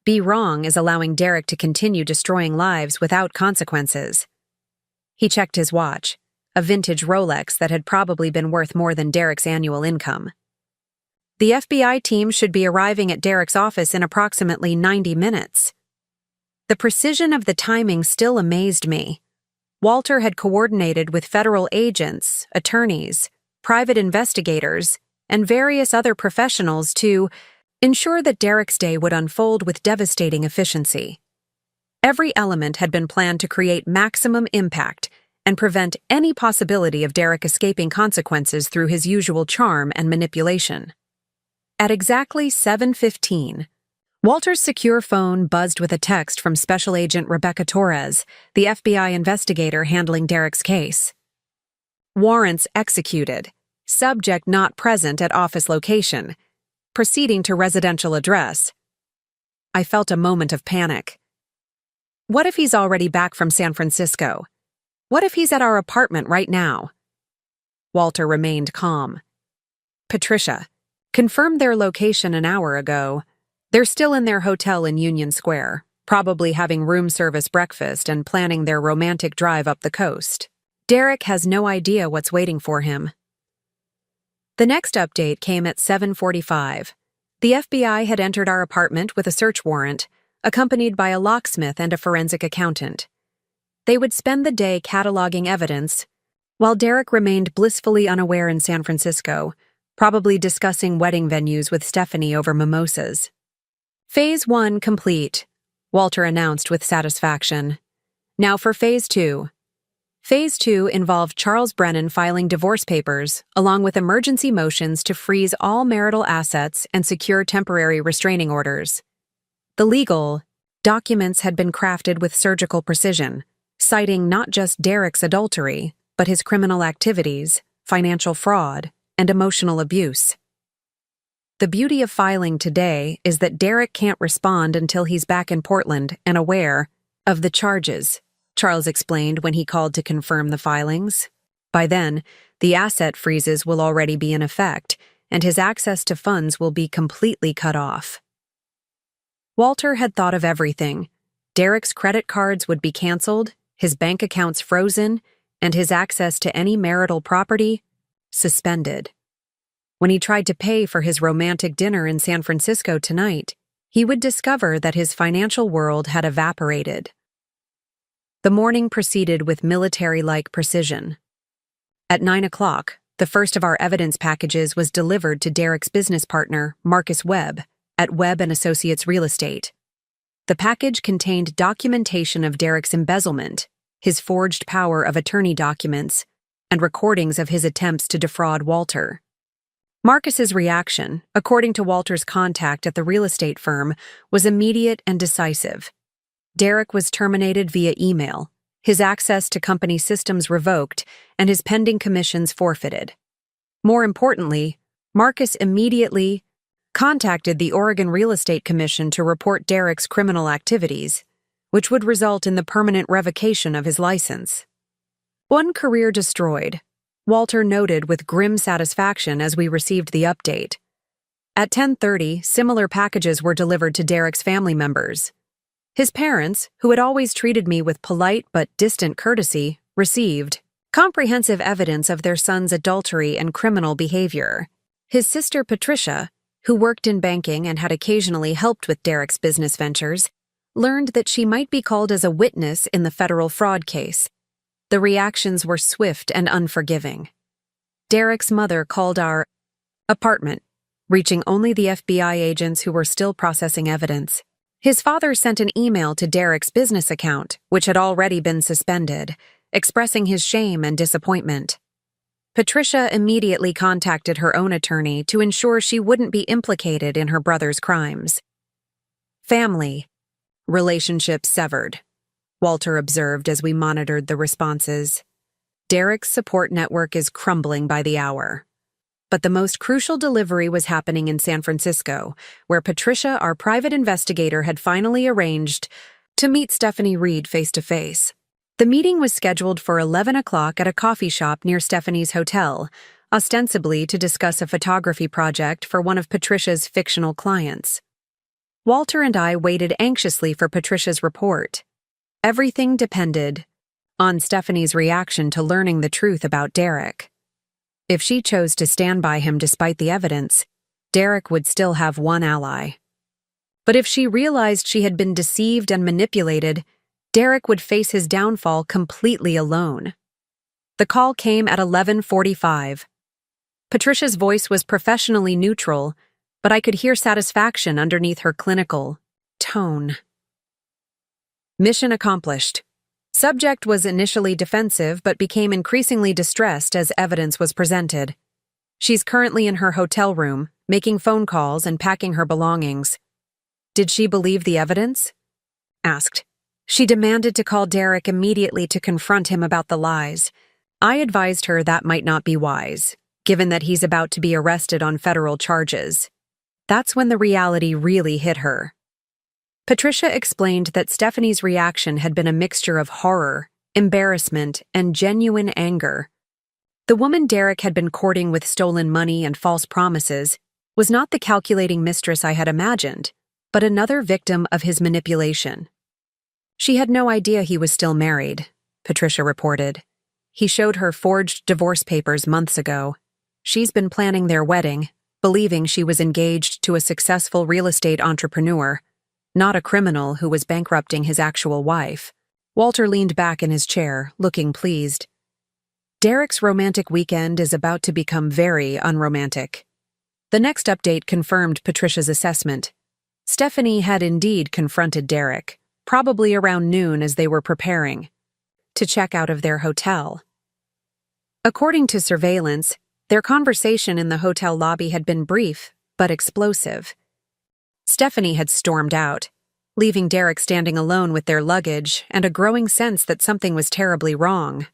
be wrong is allowing Derek to continue destroying lives without consequences. He checked his watch, a vintage Rolex that had probably been worth more than Derek's annual income. The FBI team should be arriving at Derek's office in approximately 90 minutes. The precision of the timing still amazed me. Walter had coordinated with federal agents, attorneys, private investigators, and various other professionals to ensure that Derek's day would unfold with devastating efficiency. Every element had been planned to create maximum impact and prevent any possibility of Derek escaping consequences through his usual charm and manipulation. At exactly 7:15, Walter's secure phone buzzed with a text from Special Agent Rebecca Torres, the FBI investigator handling Derek's case. Warrants executed. Subject not present at office location. Proceeding to residential address. I felt a moment of panic. What if he's already back from San Francisco? What if he's at our apartment right now? Walter remained calm. Patricia, confirmed their location an hour ago. They're still in their hotel in Union Square, probably having room service breakfast and planning their romantic drive up the coast. Derek has no idea what's waiting for him. The next update came at 7:45. The FBI had entered our apartment with a search warrant, accompanied by a locksmith and a forensic accountant. They would spend the day cataloging evidence, while Derek remained blissfully unaware in San Francisco, probably discussing wedding venues with Stephanie over mimosas. Phase 1 complete, Walter announced with satisfaction. Now for Phase 2. Phase 2 involved Charles Brennan filing divorce papers, along with emergency motions to freeze all marital assets and secure temporary restraining orders. The legal documents had been crafted with surgical precision, citing not just Derek's adultery, but his criminal activities, financial fraud, and emotional abuse. The beauty of filing today is that Derek can't respond until he's back in Portland and aware of the charges, Charles explained when he called to confirm the filings. By then, the asset freezes will already be in effect, and his access to funds will be completely cut off. Walter had thought of everything. Derek's credit cards would be canceled, his bank accounts frozen, and his access to any marital property suspended. When he tried to pay for his romantic dinner in San Francisco tonight, he would discover that his financial world had evaporated. The morning proceeded with military-like precision. At 9 o'clock, the first of our evidence packages was delivered to Derek's business partner, Marcus Webb, at Webb & Associates Real Estate. The package contained documentation of Derek's embezzlement, his forged power of attorney documents, and recordings of his attempts to defraud Walter. Marcus's reaction, according to Walter's contact at the real estate firm, was immediate and decisive. Derek was terminated via email, his access to company systems revoked, and his pending commissions forfeited. More importantly, Marcus immediately contacted the Oregon Real Estate Commission to report Derek's criminal activities, which would result in the permanent revocation of his license. One career destroyed, Walter noted with grim satisfaction as we received the update. At 10:30, similar packages were delivered to Derek's family members. His parents, who had always treated me with polite but distant courtesy, received comprehensive evidence of their son's adultery and criminal behavior. His sister Patricia, who worked in banking and had occasionally helped with Derek's business ventures, learned that she might be called as a witness in the federal fraud case. The reactions were swift and unforgiving. Derek's mother called our apartment, reaching only the FBI agents who were still processing evidence. His father sent an email to Derek's business account, which had already been suspended, expressing his shame and disappointment. Patricia immediately contacted her own attorney to ensure she wouldn't be implicated in her brother's crimes. Family. Relationship severed, Walter observed as we monitored the responses. Derek's support network is crumbling by the hour. But the most crucial delivery was happening in San Francisco, where Patricia, our private investigator, had finally arranged to meet Stephanie Reed face-to-face. The meeting was scheduled for 11 o'clock at a coffee shop near Stephanie's hotel, ostensibly to discuss a photography project for one of Patricia's fictional clients. Walter and I waited anxiously for Patricia's report. Everything depended on Stephanie's reaction to learning the truth about Derek. If she chose to stand by him despite the evidence, Derek would still have one ally. But if she realized she had been deceived and manipulated, Derek would face his downfall completely alone. The call came at 11:45. Patricia's voice was professionally neutral, but I could hear satisfaction underneath her clinical tone. Mission accomplished. Subject was initially defensive but became increasingly distressed as evidence was presented. She's currently in her hotel room, making phone calls and packing her belongings. Did she believe the evidence? Asked. She demanded to call Derek immediately to confront him about the lies. I advised her that might not be wise, given that he's about to be arrested on federal charges. That's when the reality really hit her. Patricia explained that Stephanie's reaction had been a mixture of horror, embarrassment, and genuine anger. The woman Derek had been courting with stolen money and false promises was not the calculating mistress I had imagined, but another victim of his manipulation. She had no idea he was still married, Patricia reported. He showed her forged divorce papers months ago. She's been planning their wedding, believing she was engaged to a successful real estate entrepreneur, not a criminal who was bankrupting his actual wife. Walter leaned back in his chair, looking pleased. Derek's romantic weekend is about to become very unromantic. The next update confirmed Patricia's assessment. Stephanie had indeed confronted Derek, probably around noon as they were preparing to check out of their hotel. According to surveillance, their conversation in the hotel lobby had been brief but explosive. Stephanie had stormed out, leaving Derek standing alone with their luggage and a growing sense that something was terribly wrong.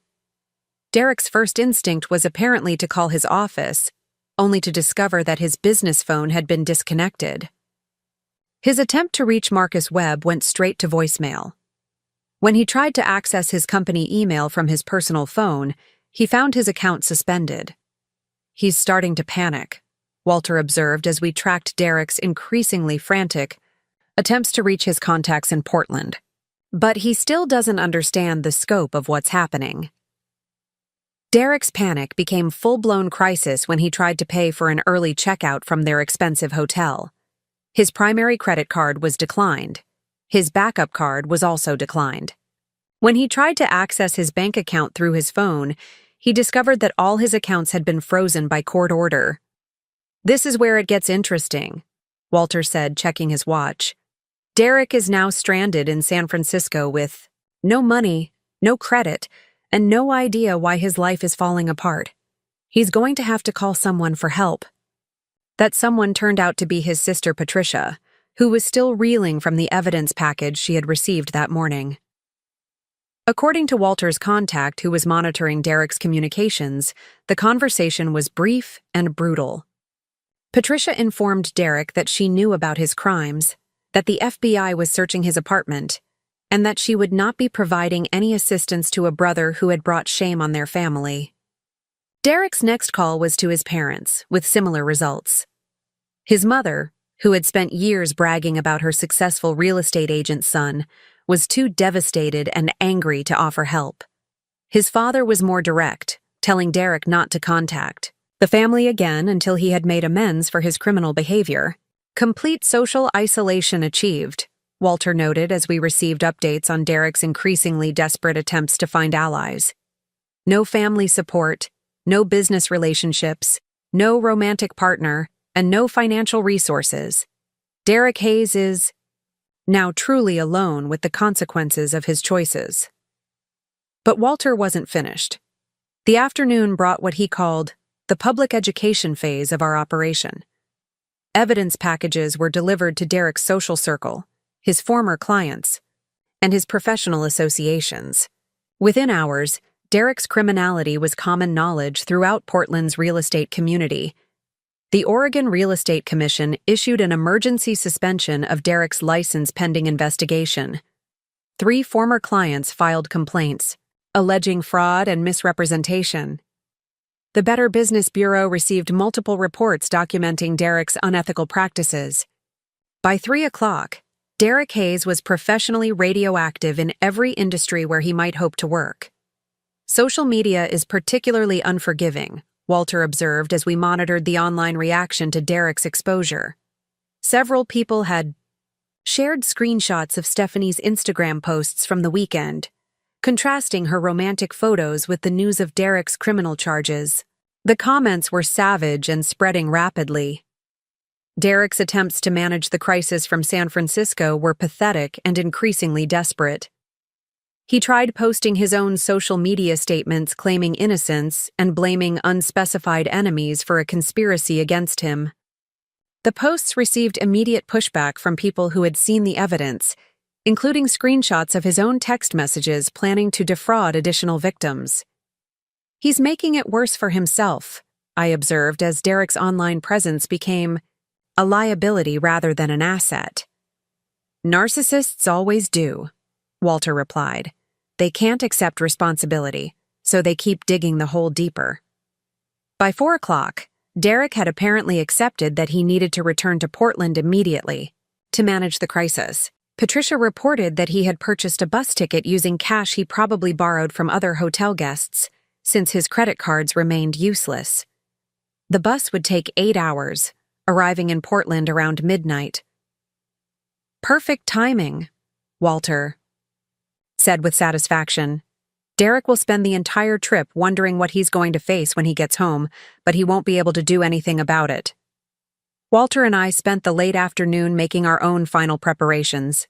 Derek's first instinct was apparently to call his office, only to discover that his business phone had been disconnected. His attempt to reach Marcus Webb went straight to voicemail. When he tried to access his company email from his personal phone, he found his account suspended. He's starting to panic, Walter observed as we tracked Derek's increasingly frantic attempts to reach his contacts in Portland. But he still doesn't understand the scope of what's happening. Derek's panic became full-blown crisis when he tried to pay for an early checkout from their expensive hotel. His primary credit card was declined. His backup card was also declined. When he tried to access his bank account through his phone, he discovered that all his accounts had been frozen by court order. "This is where it gets interesting," Walter said, checking his watch. Derek is now stranded in San Francisco with no money, no credit, and no idea why his life is falling apart. He's going to have to call someone for help. That someone turned out to be his sister Patricia, who was still reeling from the evidence package she had received that morning. According to Walter's contact who was monitoring Derek's communications, the conversation was brief and brutal. Patricia informed Derek that she knew about his crimes, that the FBI was searching his apartment, and that she would not be providing any assistance to a brother who had brought shame on their family. Derek's next call was to his parents, with similar results. His mother, who had spent years bragging about her successful real estate agent's son, was too devastated and angry to offer help. His father was more direct, telling Derek not to contact the family again until he had made amends for his criminal behavior. Complete social isolation achieved, Walter noted as we received updates on Derek's increasingly desperate attempts to find allies. No family support, no business relationships, no romantic partner, and no financial resources. Derek Hayes is now truly alone with the consequences of his choices. But Walter wasn't finished. The afternoon brought what he called the public education phase of our operation. Evidence packages were delivered to Derek's social circle, his former clients, and his professional associations. Within hours, Derek's criminality was common knowledge throughout Portland's real estate community. The Oregon Real Estate Commission issued an emergency suspension of Derek's license pending investigation. 3 former clients filed complaints, alleging fraud and misrepresentation. The Better Business Bureau received multiple reports documenting Derek's unethical practices. By 3 o'clock, Derek Hayes was professionally radioactive in every industry where he might hope to work. Social media is particularly unforgiving, Walter observed as we monitored the online reaction to Derek's exposure. Several people had shared screenshots of Stephanie's Instagram posts from the weekend, contrasting her romantic photos with the news of Derek's criminal charges. The comments were savage and spreading rapidly. Derek's attempts to manage the crisis from San Francisco were pathetic and increasingly desperate. He tried posting his own social media statements claiming innocence and blaming unspecified enemies for a conspiracy against him. The posts received immediate pushback from people who had seen the evidence, including screenshots of his own text messages planning to defraud additional victims. "He's making it worse for himself," I observed as Derek's online presence became a liability rather than an asset. "Narcissists always do," Walter replied. "They can't accept responsibility, so they keep digging the hole deeper." By 4 o'clock, Derek had apparently accepted that he needed to return to Portland immediately to manage the crisis. Patricia reported that he had purchased a bus ticket using cash he probably borrowed from other hotel guests, since his credit cards remained useless. The bus would take 8 hours, arriving in Portland around midnight. "Perfect timing," Walter said with satisfaction. "Derek will spend the entire trip wondering what he's going to face when he gets home, but he won't be able to do anything about it." Walter and I spent the late afternoon making our own final preparations.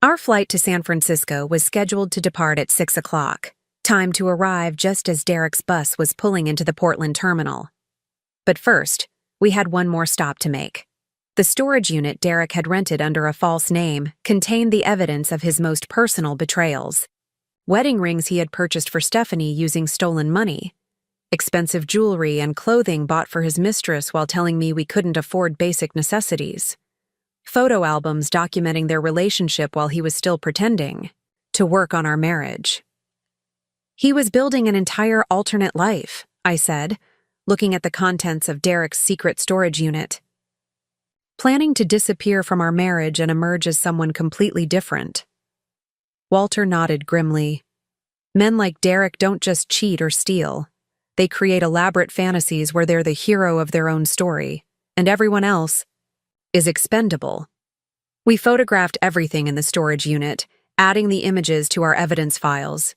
Our flight to San Francisco was scheduled to depart at 6 o'clock, time to arrive just as Derek's bus was pulling into the Portland terminal. But first, we had one more stop to make. The storage unit Derek had rented under a false name contained the evidence of his most personal betrayals. Wedding rings he had purchased for Stephanie using stolen money, expensive jewelry and clothing bought for his mistress while telling me we couldn't afford basic necessities, photo albums documenting their relationship while he was still pretending to work on our marriage. "He was building an entire alternate life," I said, looking at the contents of Derek's secret storage unit. "Planning to disappear from our marriage and emerge as someone completely different." Walter nodded grimly. "Men like Derek don't just cheat or steal. They create elaborate fantasies where they're the hero of their own story, and everyone else is expendable." We photographed everything in the storage unit, adding the images to our evidence files.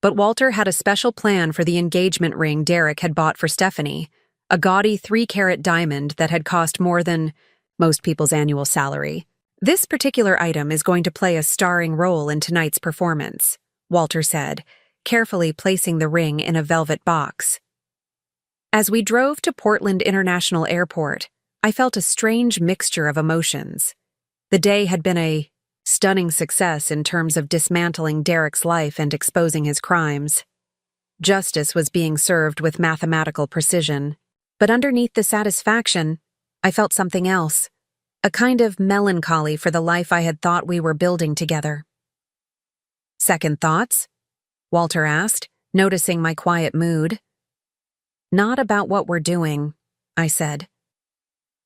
But Walter had a special plan for the engagement ring Derek had bought for Stephanie, a gaudy 3-carat diamond that had cost more than most people's annual salary. "This particular item is going to play a starring role in tonight's performance," Walter said, carefully placing the ring in a velvet box. As we drove to Portland International Airport, I felt a strange mixture of emotions. The day had been a stunning success in terms of dismantling Derek's life and exposing his crimes. Justice was being served with mathematical precision. But underneath the satisfaction, I felt something else, a kind of melancholy for the life I had thought we were building together. "Second thoughts?" Walter asked, noticing my quiet mood. "Not about what we're doing," I said.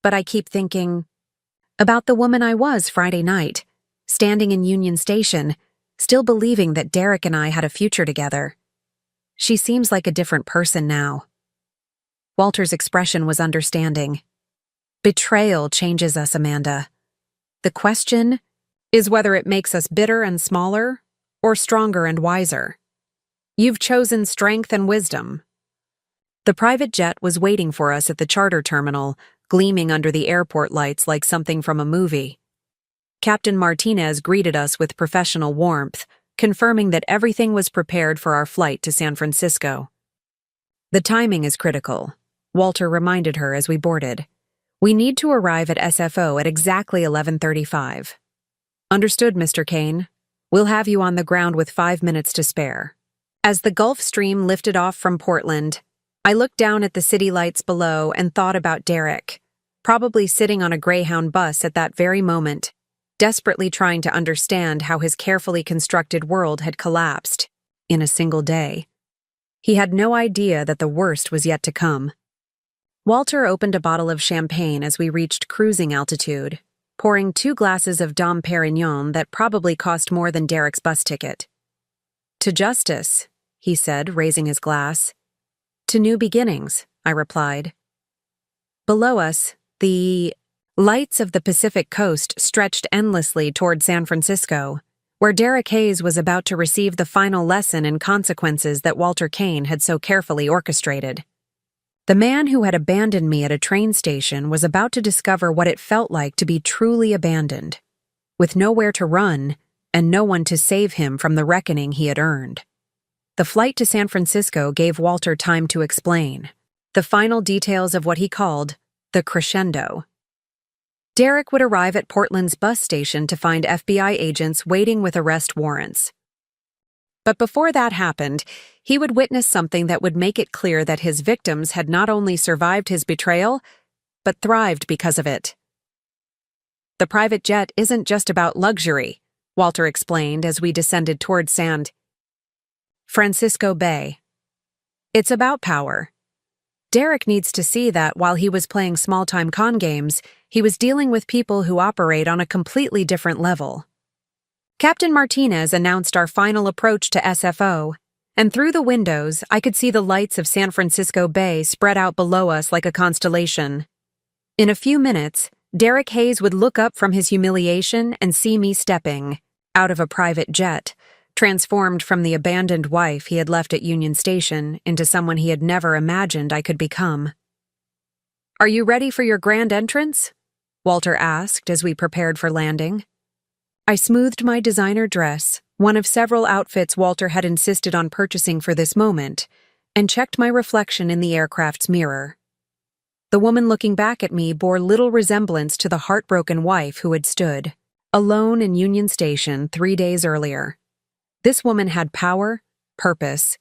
"But I keep thinking about the woman I was Friday night, standing in Union Station, still believing that Derek and I had a future together. She seems like a different person now." Walter's expression was understanding. "Betrayal changes us, Amanda. The question is whether it makes us bitter and smaller, or stronger and wiser. You've chosen strength and wisdom." The private jet was waiting for us at the charter terminal, gleaming under the airport lights like something from a movie. Captain Martinez greeted us with professional warmth, confirming that everything was prepared for our flight to San Francisco. "The timing is critical," Walter reminded her as we boarded. "We need to arrive at SFO at exactly 11:35. "Understood, Mr. Kane. We'll have you on the ground with 5 minutes to spare." As the Gulf Stream lifted off from Portland, I looked down at the city lights below and thought about Derek, probably sitting on a Greyhound bus at that very moment, desperately trying to understand how his carefully constructed world had collapsed in a single day. He had no idea that the worst was yet to come. Walter opened a bottle of champagne as we reached cruising altitude. pouring 2 glasses of Dom Perignon that probably cost more than Derek's bus ticket. "To justice," he said, raising his glass. "To new beginnings," I replied. Below us, the lights of the Pacific coast stretched endlessly toward San Francisco, where Derek Hayes was about to receive the final lesson in consequences that Walter Kane had so carefully orchestrated. The man who had abandoned me at a train station was about to discover what it felt like to be truly abandoned, with nowhere to run and no one to save him from the reckoning he had earned. The flight to San Francisco gave Walter time to explain the final details of what he called the crescendo. Derek would arrive at Portland's bus station to find FBI agents waiting with arrest warrants. But before that happened, he would witness something that would make it clear that his victims had not only survived his betrayal, but thrived because of it. "The private jet isn't just about luxury," Walter explained as we descended toward San Francisco Bay. "It's about power. Derek needs to see that while he was playing small-time con games, he was dealing with people who operate on a completely different level." Captain Martinez announced our final approach to SFO, and through the windows I could see the lights of San Francisco Bay spread out below us like a constellation. In a few minutes, Derek Hayes would look up from his humiliation and see me stepping out of a private jet, transformed from the abandoned wife he had left at Union Station into someone he had never imagined I could become. "Are you ready for your grand entrance?" Walter asked as we prepared for landing. I smoothed my designer dress, one of several outfits Walter had insisted on purchasing for this moment, and checked my reflection in the aircraft's mirror. The woman looking back at me bore little resemblance to the heartbroken wife who had stood alone in Union Station 3 days earlier. This woman had power, purpose,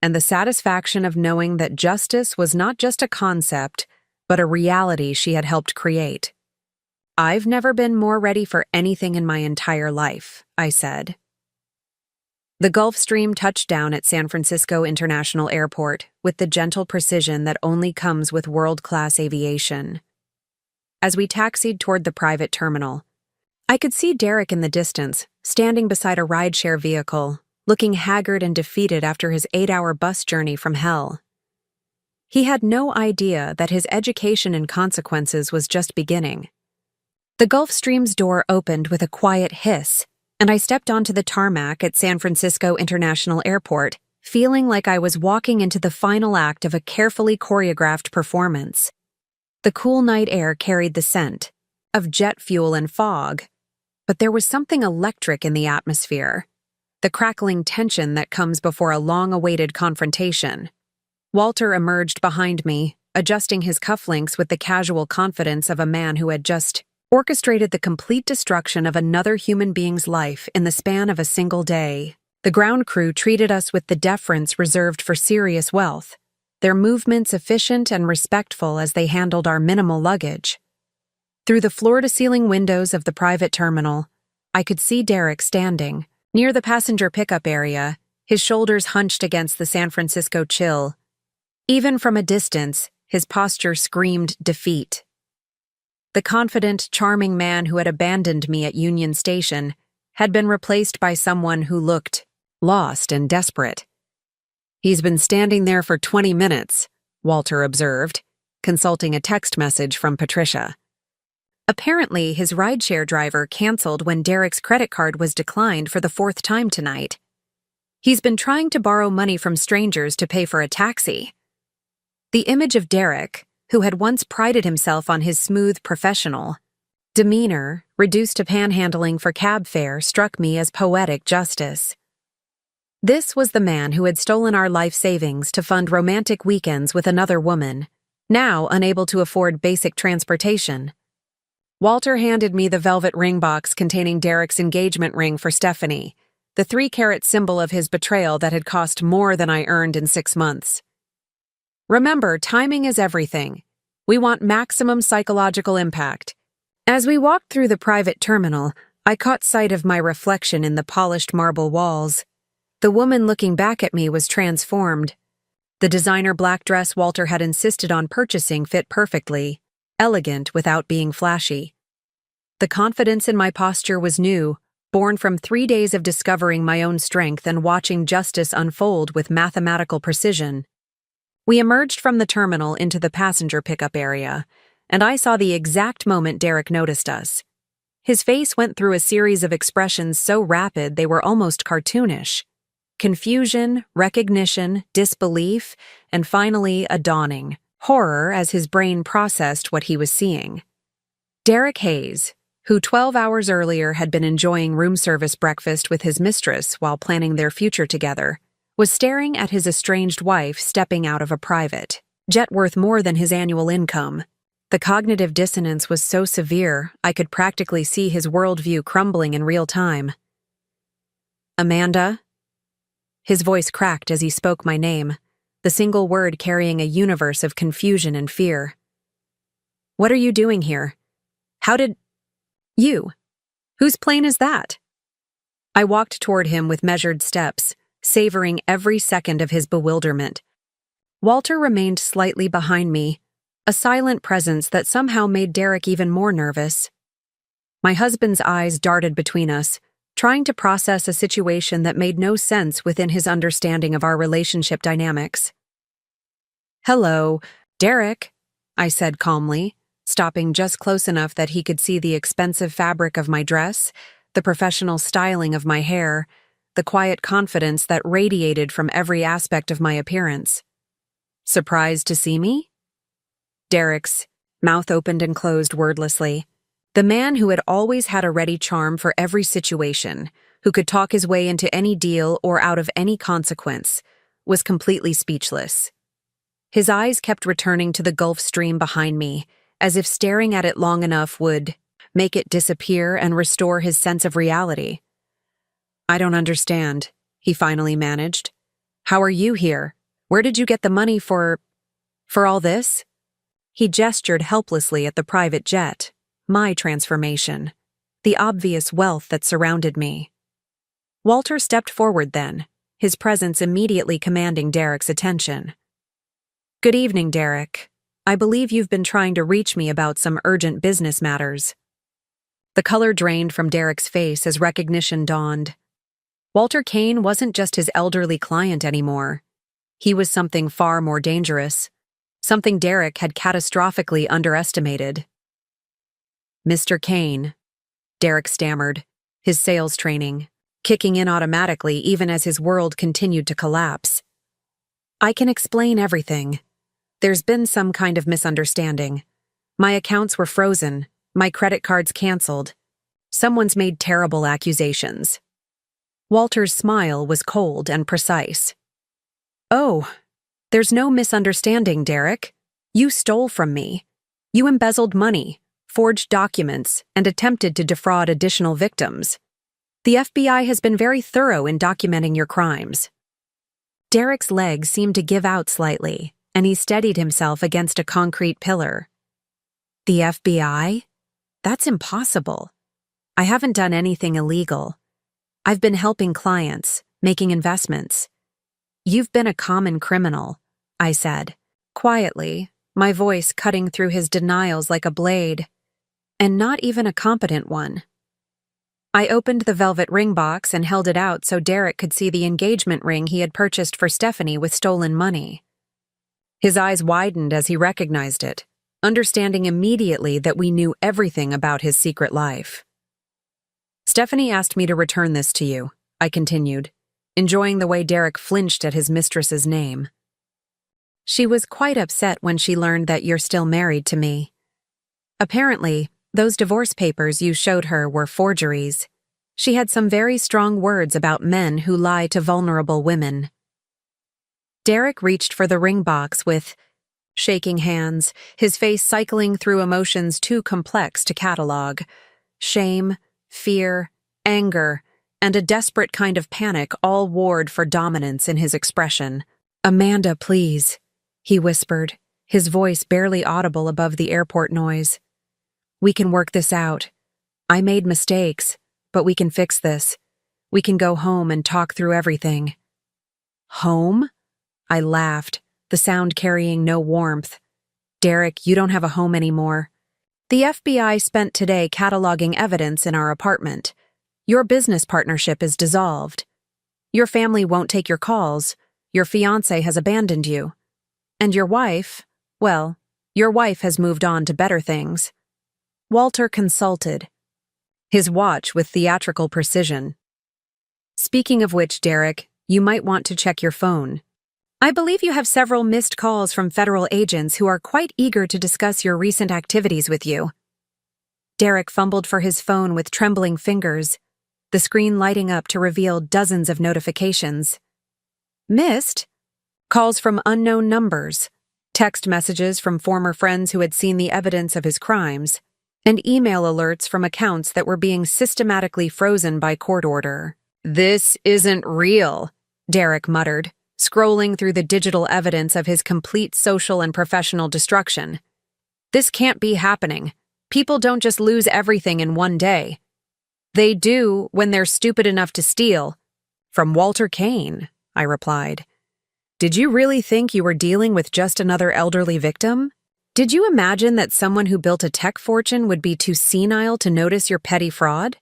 and the satisfaction of knowing that justice was not just a concept, but a reality she had helped create. "I've never been more ready for anything in my entire life," I said. The Gulfstream touched down at San Francisco International Airport with the gentle precision that only comes with world-class aviation. As we taxied toward the private terminal, I could see Derek in the distance, standing beside a rideshare vehicle, looking haggard and defeated after his 8-hour bus journey from hell. He had no idea that his education in consequences was just beginning. The Gulfstream's door opened with a quiet hiss, and I stepped onto the tarmac at San Francisco International Airport, feeling like I was walking into the final act of a carefully choreographed performance. The cool night air carried the scent of jet fuel and fog, but there was something electric in the atmosphere, the crackling tension that comes before a long-awaited confrontation. Walter emerged behind me, adjusting his cufflinks with the casual confidence of a man who had just orchestrated the complete destruction of another human being's life in the span of a single day. The ground crew treated us with the deference reserved for serious wealth, their movements efficient and respectful as they handled our minimal luggage. Through the floor-to-ceiling windows of the private terminal, I could see Derek standing near the passenger pickup area, his shoulders hunched against the San Francisco chill. Even from a distance, his posture screamed defeat. The confident, charming man who had abandoned me at Union Station had been replaced by someone who looked lost and desperate. "He's been standing there for 20 minutes, Walter observed, consulting a text message from Patricia. Apparently, his rideshare driver canceled when Derek's credit card was declined for the 4th time tonight. He's been trying to borrow money from strangers to pay for a taxi. The image of Derek, who had once prided himself on his smooth professional demeanor, reduced to panhandling for cab fare, struck me as poetic justice. This was the man who had stolen our life savings to fund romantic weekends with another woman, now unable to afford basic transportation. Walter handed me the velvet ring box containing Derek's engagement ring for Stephanie, the 3-carat symbol of his betrayal that had cost more than I earned in 6 months. "Remember, timing is everything. We want maximum psychological impact." As we walked through the private terminal, I caught sight of my reflection in the polished marble walls. The woman looking back at me was transformed. The designer black dress Walter had insisted on purchasing fit perfectly, elegant without being flashy. The confidence in my posture was new, born from 3 days of discovering my own strength and watching justice unfold with mathematical precision. We emerged from the terminal into the passenger pickup area, and I saw the exact moment Derek noticed us. His face went through a series of expressions so rapid they were almost cartoonish. Confusion, recognition, disbelief, and finally a dawning horror as his brain processed what he was seeing. Derek Hayes, who 12 hours earlier had been enjoying room service breakfast with his mistress while planning their future together, was staring at his estranged wife stepping out of a private jet worth more than his annual income. The cognitive dissonance was so severe, I could practically see his worldview crumbling in real time. Amanda? His voice cracked as he spoke my name, the single word carrying a universe of confusion and fear. What are you doing here? How did... You? Whose plane is that? I walked toward him with measured steps, savoring every second of his bewilderment. Walter remained slightly behind me, a silent presence that somehow made Derek even more nervous. My husband's eyes darted between us, trying to process a situation that made no sense within his understanding of our relationship dynamics. "Hello, Derek," I said calmly, stopping just close enough that he could see the expensive fabric of my dress, the professional styling of my hair, the quiet confidence that radiated from every aspect of my appearance. "Surprised to see me?" Derek's mouth opened and closed wordlessly. The man who had always had a ready charm for every situation, who could talk his way into any deal or out of any consequence, was completely speechless. His eyes kept returning to the Gulf Stream behind me, as if staring at it long enough would make it disappear and restore his sense of reality. "I don't understand," he finally managed. "How are you here? Where did you get the money for all this?" He gestured helplessly at the private jet, my transformation, the obvious wealth that surrounded me. Walter stepped forward then, his presence immediately commanding Derek's attention. "Good evening, Derek. I believe you've been trying to reach me about some urgent business matters." The color drained from Derek's face as recognition dawned. Walter Kane wasn't just his elderly client anymore. He was something far more dangerous, something Derek had catastrophically underestimated. "Mr. Kane," Derek stammered, his sales training kicking in automatically even as his world continued to collapse. "I can explain everything. There's been some kind of misunderstanding. My accounts were frozen, my credit cards canceled. Someone's made terrible accusations." Walter's smile was cold and precise. "Oh, there's no misunderstanding, Derek. You stole from me. You embezzled money, forged documents, and attempted to defraud additional victims. The FBI has been very thorough in documenting your crimes." Derek's legs seemed to give out slightly, and he steadied himself against a concrete pillar. "The FBI? That's impossible. I haven't done anything illegal. I've been helping clients, making investments." "You've been a common criminal," I said, quietly, my voice cutting through his denials like a blade. "And not even a competent one." I opened the velvet ring box and held it out so Derek could see the engagement ring he had purchased for Stephanie with stolen money. His eyes widened as he recognized it, understanding immediately that we knew everything about his secret life. "Stephanie asked me to return this to you," I continued, enjoying the way Derek flinched at his mistress's name. "She was quite upset when she learned that you're still married to me. Apparently, those divorce papers you showed her were forgeries. She had some very strong words about men who lie to vulnerable women." Derek reached for the ring box with shaking hands, his face cycling through emotions too complex to catalog: shame, fear, anger, and a desperate kind of panic all warred for dominance in his expression. "Amanda, please," he whispered, his voice barely audible above the airport noise. "We can work this out. I made mistakes, but we can fix this. We can go home and talk through everything." "Home?" I laughed, the sound carrying no warmth. "Derek, you don't have a home anymore. The FBI spent today cataloging evidence in our apartment. Your business partnership is dissolved. Your family won't take your calls. Your fiancé has abandoned you. And your wife, well, your wife has moved on to better things. Walter consulted, his watch with theatrical precision. Speaking of which, Derek, you might want to check your phone. I believe you have several missed calls from federal agents who are quite eager to discuss your recent activities with you. Derek fumbled for his phone with trembling fingers, the screen lighting up to reveal dozens of notifications. Missed? Calls from unknown numbers, text messages from former friends who had seen the evidence of his crimes, and email alerts from accounts that were being systematically frozen by court order. "This isn't real," Derek muttered, scrolling through the digital evidence of his complete social and professional destruction. "This can't be happening. People don't just lose everything in one day. They do when they're stupid enough to steal." "From Walter Kane," I replied. "Did you really think you were dealing with just another elderly victim? Did you imagine that someone who built a tech fortune would be too senile to notice your petty fraud?"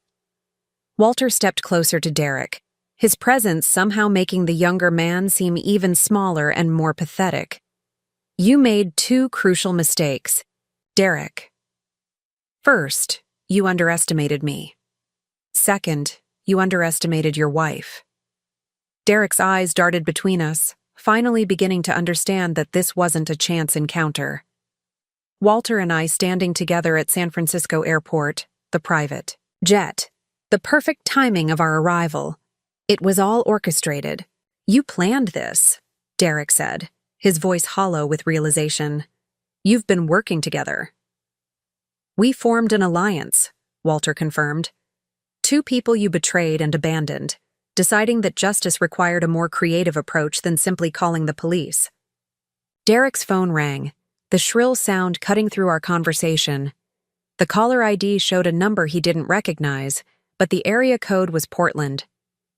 Walter stepped closer to Derek, his presence somehow making the younger man seem even smaller and more pathetic. "You made two crucial mistakes, Derek. First, you underestimated me. Second, you underestimated your wife." Derek's eyes darted between us, finally beginning to understand that this wasn't a chance encounter. Walter and I standing together at San Francisco Airport, the private jet. The perfect timing of our arrival. It was all orchestrated. "You planned this," Derek said, his voice hollow with realization. "You've been working together." "We formed an alliance," Walter confirmed. "Two people you betrayed and abandoned, deciding that justice required a more creative approach than simply calling the police." Derek's phone rang, the shrill sound cutting through our conversation. The caller ID showed a number he didn't recognize, but the area code was Portland.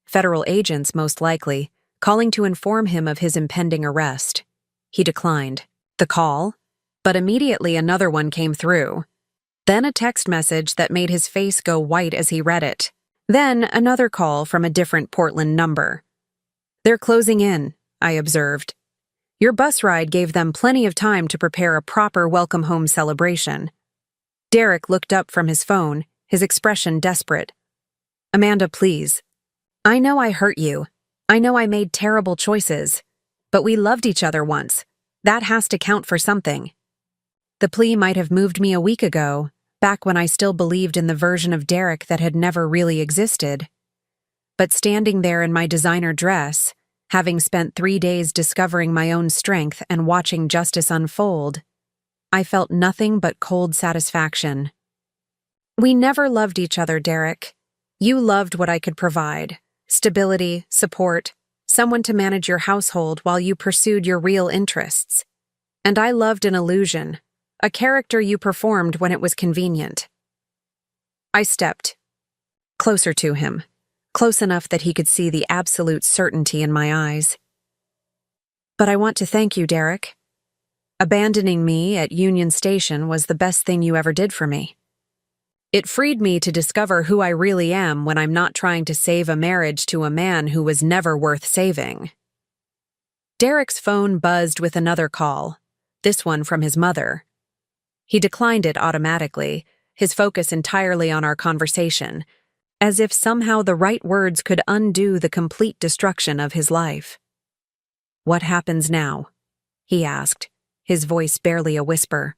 Federal agents, most likely, calling to inform him of his impending arrest. He declined the call, but immediately another one came through. Then a text message that made his face go white as he read it. Then another call from a different Portland number. "They're closing in," I observed. "Your bus ride gave them plenty of time to prepare a proper welcome home celebration." Derek looked up from his phone, his expression desperate. "Amanda, please. I know I hurt you. I know I made terrible choices. But we loved each other once. That has to count for something." The plea might have moved me a week ago, back when I still believed in the version of Derek that had never really existed. But standing there in my designer dress, having spent 3 days discovering my own strength and watching justice unfold, I felt nothing but cold satisfaction. "We never loved each other, Derek. You loved what I could provide: stability, support, someone to manage your household while you pursued your real interests. And I loved an illusion, a character you performed when it was convenient." I stepped closer to him, close enough that he could see the absolute certainty in my eyes. "But I want to thank you, Derek. Abandoning me at Union Station was the best thing you ever did for me. It freed me to discover who I really am when I'm not trying to save a marriage to a man who was never worth saving." Derek's phone buzzed with another call, this one from his mother. He declined it automatically, his focus entirely on our conversation, as if somehow the right words could undo the complete destruction of his life. "What happens now?" he asked, his voice barely a whisper.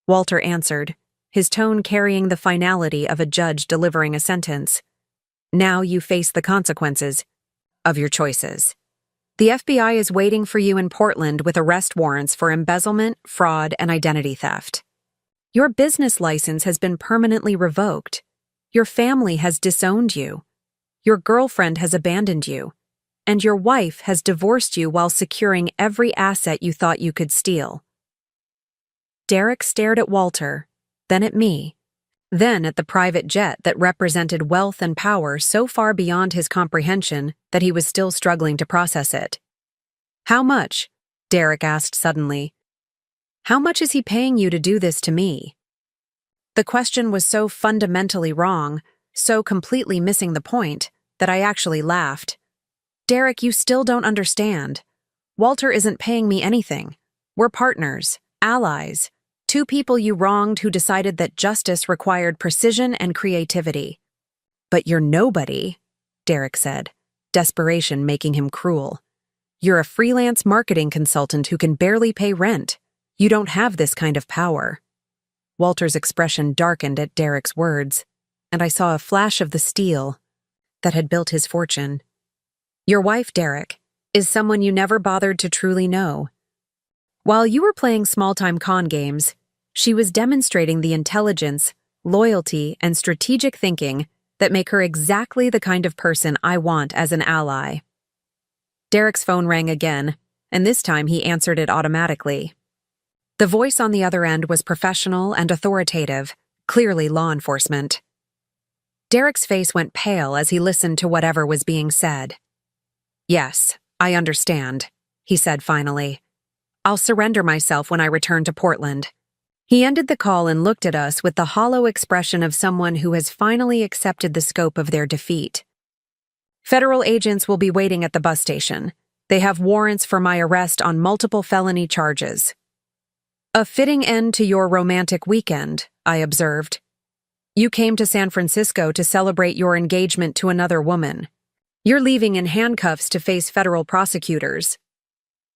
Walter answered, his tone carrying the finality of a judge delivering a sentence. "Now you face the consequences of your choices. The FBI is waiting for you in Portland with arrest warrants for embezzlement, fraud, and identity theft. Your business license has been permanently revoked. Your family has disowned you. Your girlfriend has abandoned you. And your wife has divorced you while securing every asset you thought you could steal." Derek stared at Walter, then at me, then at the private jet that represented wealth and power so far beyond his comprehension that he was still struggling to process it. "How much?" Derek asked suddenly. "How much is he paying you to do this to me?" The question was so fundamentally wrong, so completely missing the point, that I actually laughed. Derek, you still don't understand. Walter isn't paying me anything. We're partners, allies, two people you wronged who decided that justice required precision and creativity. But you're nobody, Derek said, desperation making him cruel. You're a freelance marketing consultant who can barely pay rent. You don't have this kind of power. Walter's expression darkened at Derek's words, and I saw a flash of the steel that had built his fortune. Your wife, Derek, is someone you never bothered to truly know. While you were playing small-time con games, she was demonstrating the intelligence, loyalty, and strategic thinking that make her exactly the kind of person I want as an ally. Derek's phone rang again, and this time he answered it automatically. The voice on the other end was professional and authoritative, clearly law enforcement. Derek's face went pale as he listened to whatever was being said. Yes, I understand, he said finally. I'll surrender myself when I return to Portland. He ended the call and looked at us with the hollow expression of someone who has finally accepted the scope of their defeat. Federal agents will be waiting at the bus station. They have warrants for my arrest on multiple felony charges. A fitting end to your romantic weekend, I observed. You came to San Francisco to celebrate your engagement to another woman. You're leaving in handcuffs to face federal prosecutors.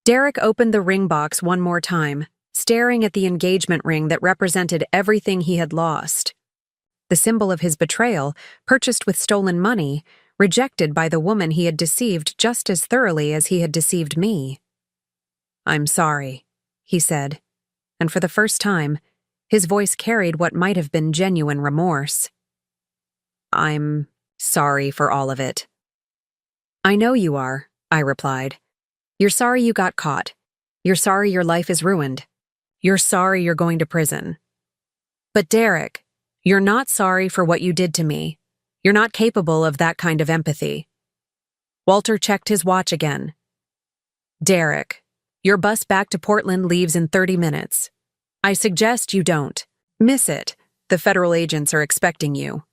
Derek opened the ring box one more time, staring at the engagement ring that represented everything he had lost. The symbol of his betrayal, purchased with stolen money, rejected by the woman he had deceived just as thoroughly as he had deceived me. I'm sorry, he said, and for the first time, his voice carried what might have been genuine remorse. I'm sorry for all of it. I know you are, I replied. You're sorry you got caught. You're sorry your life is ruined. You're sorry you're going to prison. But Derek, you're not sorry for what you did to me. You're not capable of that kind of empathy. Walter checked his watch again. Derek, your bus back to Portland leaves in 30 minutes. I suggest you don't. Miss it. The federal agents are expecting you.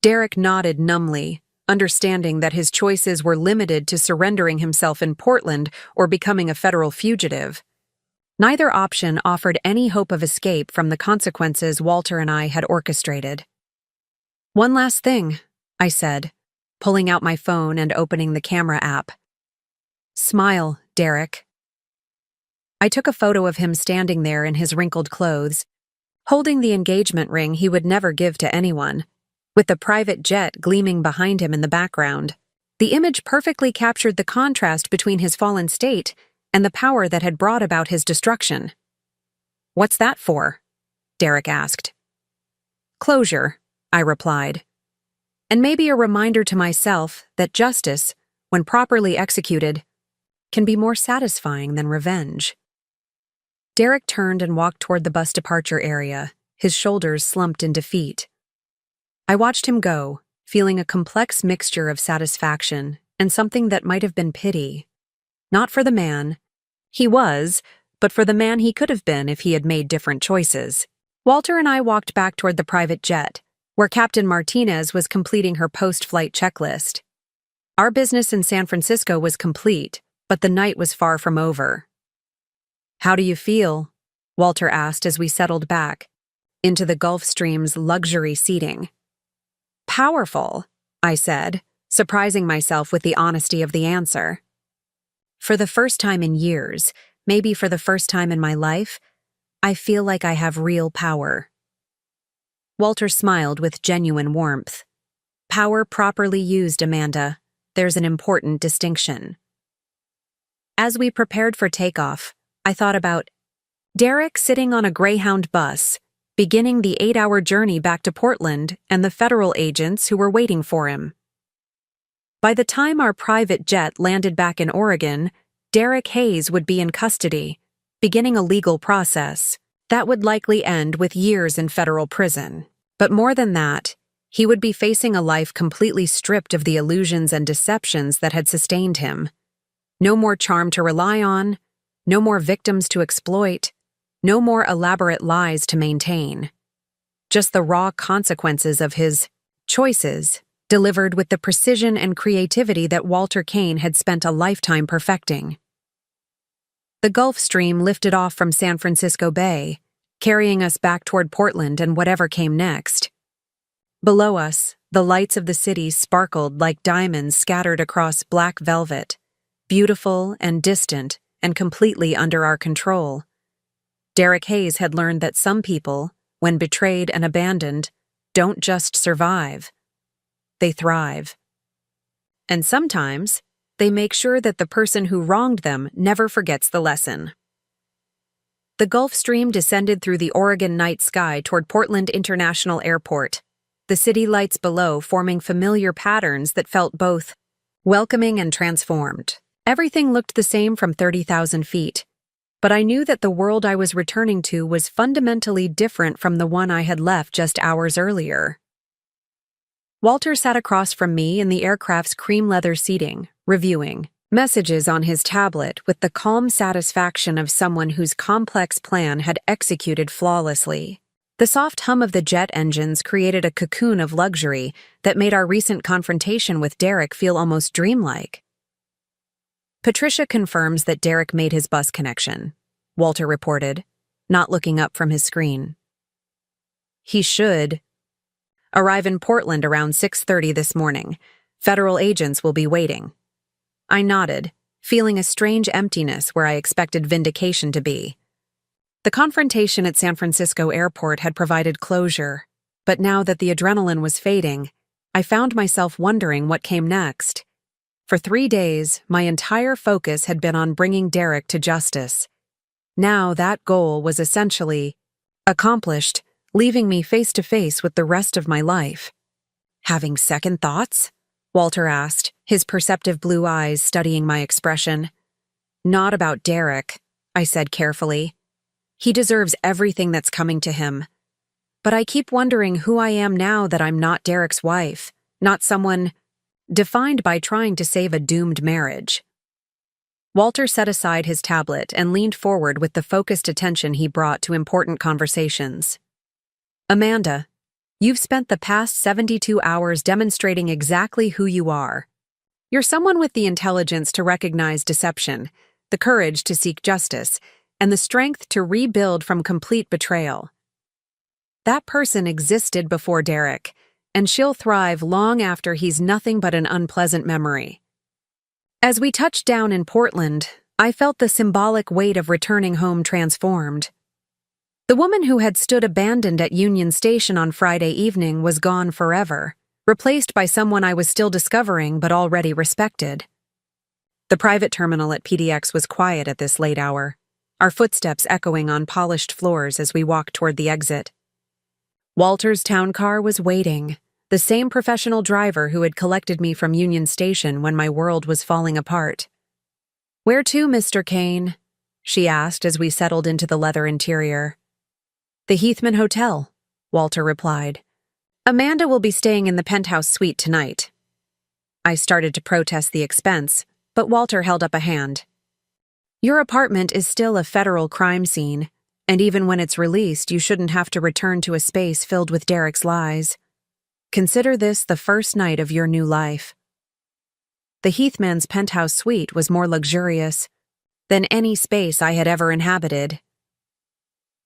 Derek nodded numbly, understanding that his choices were limited to surrendering himself in Portland or becoming a federal fugitive. Neither option offered any hope of escape from the consequences Walter and I had orchestrated. One last thing, I said, pulling out my phone and opening the camera app. Smile, Derek. I took a photo of him standing there in his wrinkled clothes, holding the engagement ring he would never give to anyone, with the private jet gleaming behind him in the background. The image perfectly captured the contrast between his fallen state and the power that had brought about his destruction. What's that for? Derek asked. Closure, I replied. And maybe a reminder to myself that justice, when properly executed, can be more satisfying than revenge. Derek turned and walked toward the bus departure area, his shoulders slumped in defeat. I watched him go, feeling a complex mixture of satisfaction and something that might have been pity. Not for the man he was, but for the man he could have been if he had made different choices. Walter and I walked back toward the private jet, where Captain Martinez was completing her post-flight checklist. Our business in San Francisco was complete, but the night was far from over. How do you feel? Walter asked as we settled back into the Gulfstream's luxury seating. Powerful, I said, surprising myself with the honesty of the answer. For the first time in years, maybe for the first time in my life, I feel like I have real power. Walter smiled with genuine warmth. Power properly used, Amanda. There's an important distinction. As we prepared for takeoff, I thought about Derek sitting on a Greyhound bus, beginning the 8-hour journey back to Portland and the federal agents who were waiting for him. By the time our private jet landed back in Oregon, Derek Hayes would be in custody, beginning a legal process that would likely end with years in federal prison. But more than that, he would be facing a life completely stripped of the illusions and deceptions that had sustained him. No more charm to rely on, no more victims to exploit, no more elaborate lies to maintain. just the raw consequences of his choices, delivered with the precision and creativity that Walter Kane had spent a lifetime perfecting. The Gulf Stream lifted off from San Francisco Bay, carrying us back toward Portland and whatever came next. Below us, the lights of the city sparkled like diamonds scattered across black velvet, beautiful and distant and completely under our control. Derek Hayes had learned that some people, when betrayed and abandoned, don't just survive. They thrive. And sometimes, they make sure that the person who wronged them never forgets the lesson. The Gulf Stream descended through the Oregon night sky toward Portland International Airport, the city lights below forming familiar patterns that felt both welcoming and transformed. Everything looked the same from 30,000 feet, but I knew that the world I was returning to was fundamentally different from the one I had left just hours earlier. Walter sat across from me in the aircraft's cream leather seating, reviewing messages on his tablet with the calm satisfaction of someone whose complex plan had executed flawlessly. The soft hum of the jet engines created a cocoon of luxury that made our recent confrontation with Derek feel almost dreamlike. Patricia confirms that Derek made his bus connection, Walter reported, not looking up from his screen. He should arrive in Portland around 6:30 this morning. Federal agents will be waiting. I nodded, feeling a strange emptiness where I expected vindication to be. The confrontation at San Francisco Airport had provided closure, but now that the adrenaline was fading, I found myself wondering what came next. For 3 days, my entire focus had been on bringing Derek to justice. Now that goal was essentially accomplished, leaving me face to face with the rest of my life. Having second thoughts? Walter asked, his perceptive blue eyes studying my expression. Not about Derek, I said carefully. He deserves everything that's coming to him. But I keep wondering who I am now that I'm not Derek's wife, not someone defined by trying to save a doomed marriage. Walter set aside his tablet and leaned forward with the focused attention he brought to important conversations. Amanda, you've spent the past 72 hours demonstrating exactly who you are. You're someone with the intelligence to recognize deception, the courage to seek justice, and the strength to rebuild from complete betrayal. That person existed before Derek, and she'll thrive long after he's nothing but an unpleasant memory. As we touched down in Portland, I felt the symbolic weight of returning home transformed. The woman who had stood abandoned at Union Station on Friday evening was gone forever, replaced by someone I was still discovering but already respected. The private terminal at PDX was quiet at this late hour, our footsteps echoing on polished floors as we walked toward the exit. Walter's town car was waiting, the same professional driver who had collected me from Union Station when my world was falling apart. "Where to, Mr. Kane?" she asked as we settled into the leather interior. "The Heathman Hotel," Walter replied. "Amanda will be staying in the penthouse suite tonight." I started to protest the expense, but Walter held up a hand. "Your apartment is still a federal crime scene, and even when it's released, you shouldn't have to return to a space filled with Derek's lies. Consider this the first night of your new life." The Heathman's penthouse suite was more luxurious than any space I had ever inhabited.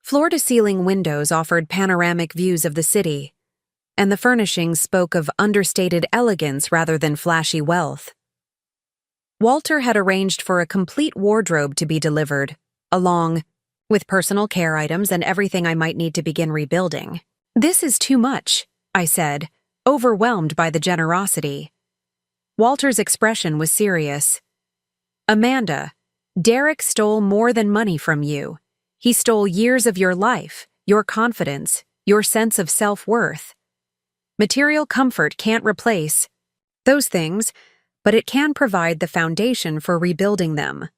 Floor-to-ceiling windows offered panoramic views of the city, and the furnishings spoke of understated elegance rather than flashy wealth. Walter had arranged for a complete wardrobe to be delivered, along with personal care items and everything I might need to begin rebuilding. "This is too much," I said, overwhelmed by the generosity. Walter's expression was serious. "Amanda, Derek stole more than money from you. He stole years of your life, your confidence, your sense of self-worth. Material comfort can't replace those things, but it can provide the foundation for rebuilding them."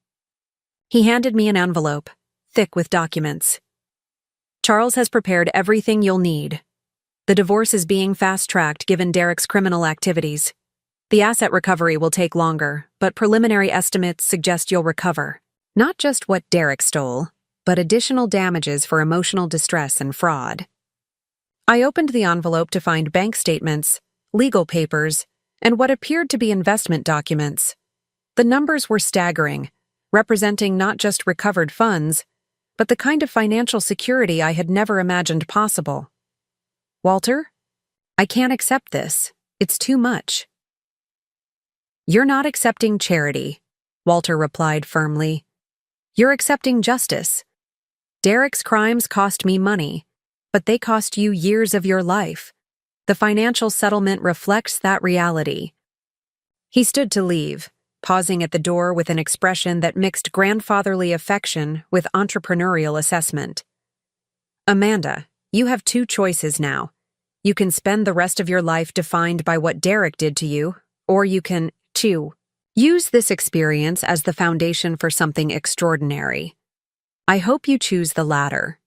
He handed me an envelope, thick with documents. "Charles has prepared everything you'll need. The divorce is being fast-tracked given Derek's criminal activities. The asset recovery will take longer, but preliminary estimates suggest you'll recover. Not just what Derek stole, but additional damages for emotional distress and fraud." I opened the envelope to find bank statements, legal papers, and what appeared to be investment documents. The numbers were staggering, representing not just recovered funds, but the kind of financial security I had never imagined possible. Walter? I can't accept this. It's too much. You're not accepting charity, Walter replied firmly. You're accepting justice. Derek's crimes cost me money, but they cost you years of your life. The financial settlement reflects that reality. He stood to leave, pausing at the door with an expression that mixed grandfatherly affection with entrepreneurial assessment. Amanda, you have two choices now. You can spend the rest of your life defined by what Derek did to you, or you can, use this experience as the foundation for something extraordinary. I hope you choose the latter.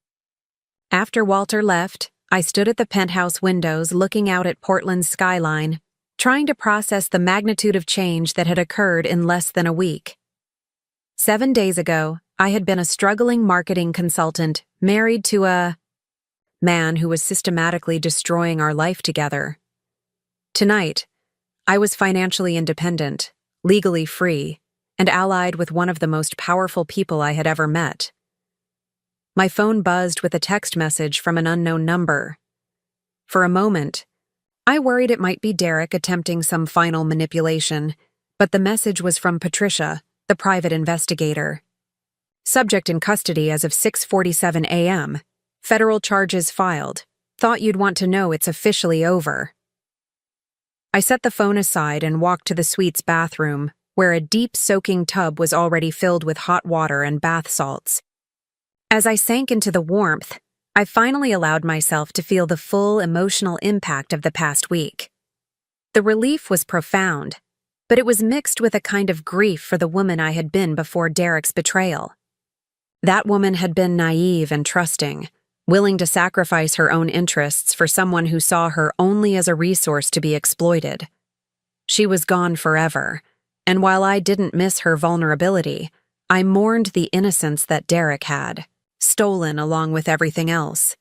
After Walter left, I stood at the penthouse windows looking out at Portland's skyline, trying to process the magnitude of change that had occurred in less than a week. 7 days ago, I had been a struggling marketing consultant married to a man who was systematically destroying our life together. Tonight, I was financially independent, legally free, and allied with one of the most powerful people I had ever met. My phone buzzed with a text message from an unknown number. For a moment, I worried it might be Derek attempting some final manipulation, but the message was from Patricia, the private investigator. Subject in custody as of 6:47 a.m. Federal charges filed. Thought you'd want to know it's officially over. I set the phone aside and walked to the suite's bathroom, where a deep soaking tub was already filled with hot water and bath salts. As I sank into the warmth, I finally allowed myself to feel the full emotional impact of the past week. The relief was profound, but it was mixed with a kind of grief for the woman I had been before Derek's betrayal. That woman had been naive and trusting, willing to sacrifice her own interests for someone who saw her only as a resource to be exploited. She was gone forever, and while I didn't miss her vulnerability, I mourned the innocence that Derek had, stolen along with everything else.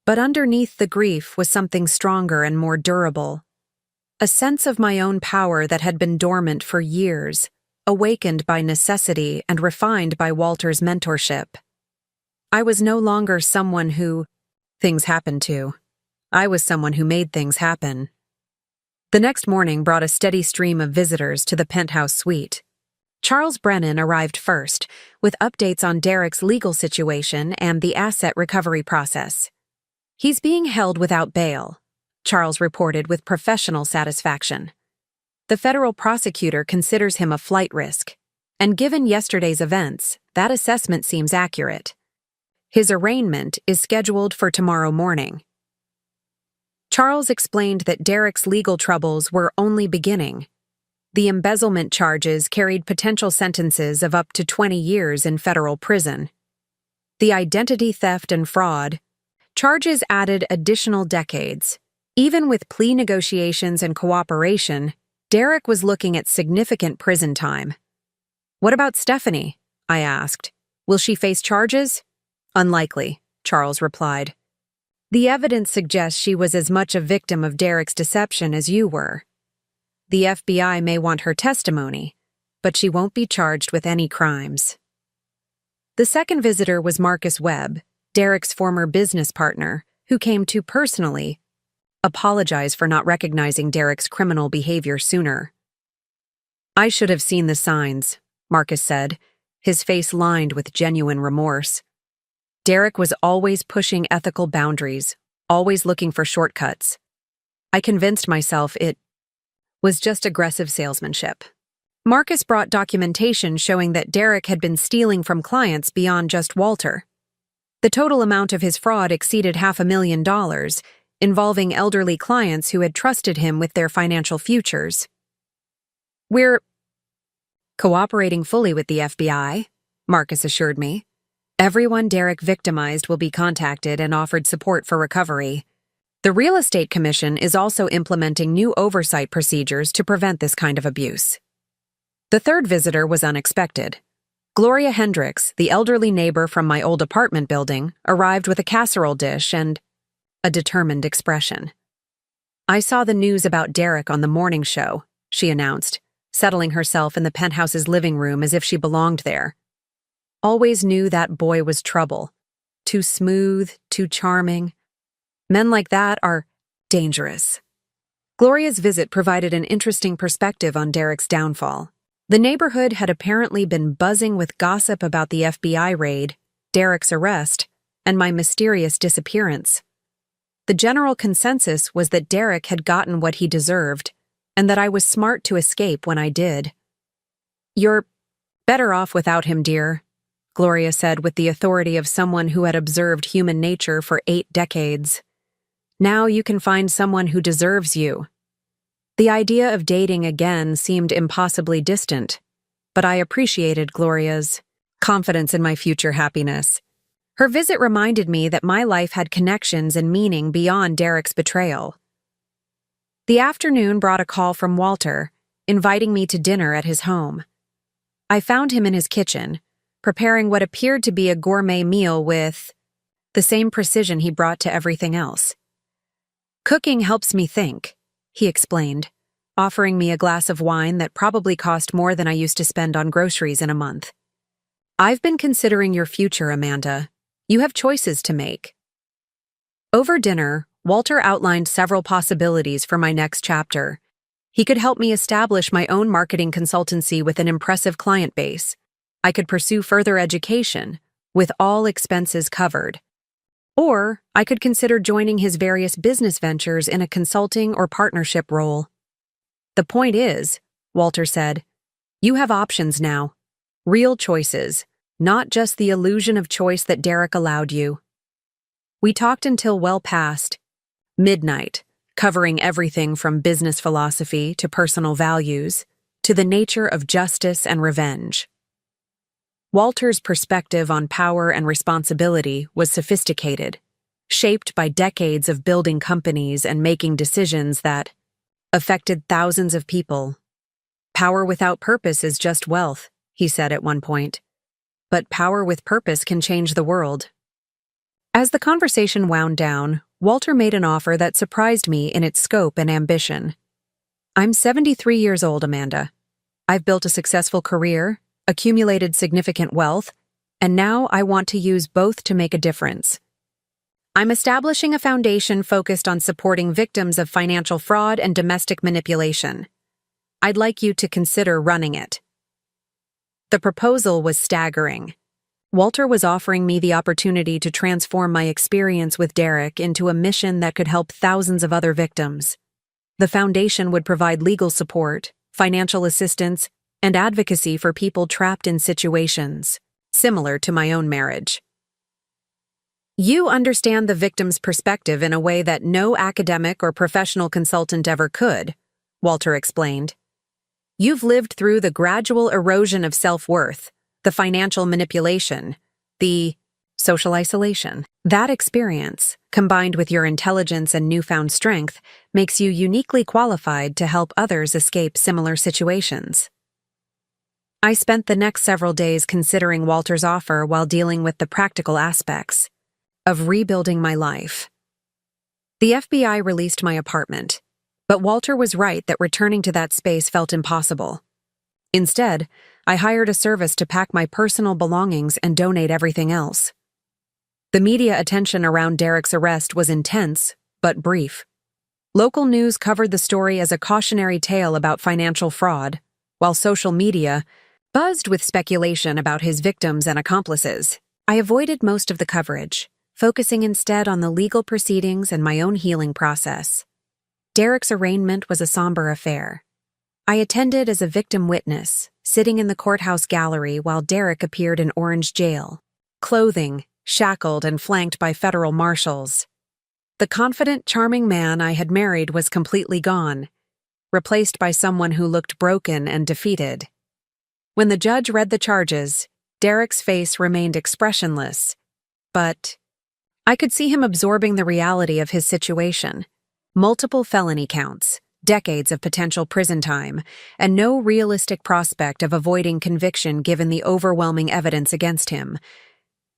But underneath the grief was something stronger and more durable. A sense of my own power that had been dormant for years, awakened by necessity and refined by Walter's mentorship. I was no longer someone who things happened to. I was someone who made things happen. The next morning brought a steady stream of visitors to the penthouse suite. Charles Brennan arrived first, with updates on Derek's legal situation and the asset recovery process. He's being held without bail, Charles reported with professional satisfaction. The federal prosecutor considers him a flight risk, and given yesterday's events, that assessment seems accurate. His arraignment is scheduled for tomorrow morning. Charles explained that Derek's legal troubles were only beginning. The embezzlement charges carried potential sentences of up to 20 years in federal prison. The identity theft and fraud charges added additional decades. Even with plea negotiations and cooperation, Derek was looking at significant prison time. What about Stephanie? I asked. Will she face charges? Unlikely, Charles replied. The evidence suggests she was as much a victim of Derek's deception as you were. The FBI may want her testimony, but she won't be charged with any crimes. The second visitor was Marcus Webb, Derek's former business partner, who came to personally apologize for not recognizing Derek's criminal behavior sooner. I should have seen the signs, Marcus said, his face lined with genuine remorse. Derek was always pushing ethical boundaries, always looking for shortcuts. I convinced myself it was just aggressive salesmanship. Marcus brought documentation showing that Derek had been stealing from clients beyond just Walter. The total amount of his fraud exceeded $500,000, involving elderly clients who had trusted him with their financial futures. We're cooperating fully with the FBI, Marcus assured me. Everyone Derek victimized will be contacted and offered support for recovery. The Real Estate Commission is also implementing new oversight procedures to prevent this kind of abuse. The third visitor was unexpected. Gloria Hendricks, the elderly neighbor from my old apartment building, arrived with a casserole dish and a determined expression. "I saw the news about Derek on the morning show," she announced, settling herself in the penthouse's living room as if she belonged there. "Always knew that boy was trouble. Too smooth, too charming. Men like that are dangerous." Gloria's visit provided an interesting perspective on Derek's downfall. The neighborhood had apparently been buzzing with gossip about the FBI raid, Derek's arrest, and my mysterious disappearance. The general consensus was that Derek had gotten what he deserved, and that I was smart to escape when I did. "You're better off without him, dear," Gloria said with the authority of someone who had observed human nature for 8 decades. "Now you can find someone who deserves you." The idea of dating again seemed impossibly distant, but I appreciated Gloria's confidence in my future happiness. Her visit reminded me that my life had connections and meaning beyond Derek's betrayal. The afternoon brought a call from Walter, inviting me to dinner at his home. I found him in his kitchen, preparing what appeared to be a gourmet meal with the same precision he brought to everything else. "Cooking helps me think," he explained, offering me a glass of wine that probably cost more than I used to spend on groceries in a month. "I've been considering your future, Amanda. You have choices to make." Over dinner, Walter outlined several possibilities for my next chapter. He could help me establish my own marketing consultancy with an impressive client base. I could pursue further education, with all expenses covered. Or I could consider joining his various business ventures in a consulting or partnership role. "The point is," Walter said, "you have options now. Real choices, not just the illusion of choice that Derek allowed you." We talked until well past midnight, covering everything from business philosophy to personal values, to the nature of justice and revenge. Walter's perspective on power and responsibility was sophisticated, shaped by decades of building companies and making decisions that affected thousands of people. "Power without purpose is just wealth," he said at one point. "But power with purpose can change the world." As the conversation wound down, Walter made an offer that surprised me in its scope and ambition. "I'm 73 years old, Amanda. I've built a successful career, accumulated significant wealth, and now I want to use both to make a difference. I'm establishing a foundation focused on supporting victims of financial fraud and domestic manipulation. I'd like you to consider running it." The proposal was staggering. Walter was offering me the opportunity to transform my experience with Derek into a mission that could help thousands of other victims. The foundation would provide legal support, financial assistance, and advocacy for people trapped in situations similar to my own marriage. "You understand the victim's perspective in a way that no academic or professional consultant ever could," Walter explained. "You've lived through the gradual erosion of self-worth, the financial manipulation, the social isolation. That experience, combined with your intelligence and newfound strength, makes you uniquely qualified to help others escape similar situations." I spent the next several days considering Walter's offer while dealing with the practical aspects of rebuilding my life. The FBI released my apartment, but Walter was right that returning to that space felt impossible. Instead, I hired a service to pack my personal belongings and donate everything else. The media attention around Derek's arrest was intense, but brief. Local news covered the story as a cautionary tale about financial fraud, while social media buzzed with speculation about his victims and accomplices. I avoided most of the coverage, focusing instead on the legal proceedings and my own healing process. Derek's arraignment was a somber affair. I attended as a victim witness, sitting in the courthouse gallery while Derek appeared in Orange Jail, clothing, shackled and flanked by federal marshals. The confident, charming man I had married was completely gone, replaced by someone who looked broken and defeated. When the judge read the charges, Derek's face remained expressionless, but I could see him absorbing the reality of his situation. Multiple felony counts, decades of potential prison time, and no realistic prospect of avoiding conviction given the overwhelming evidence against him.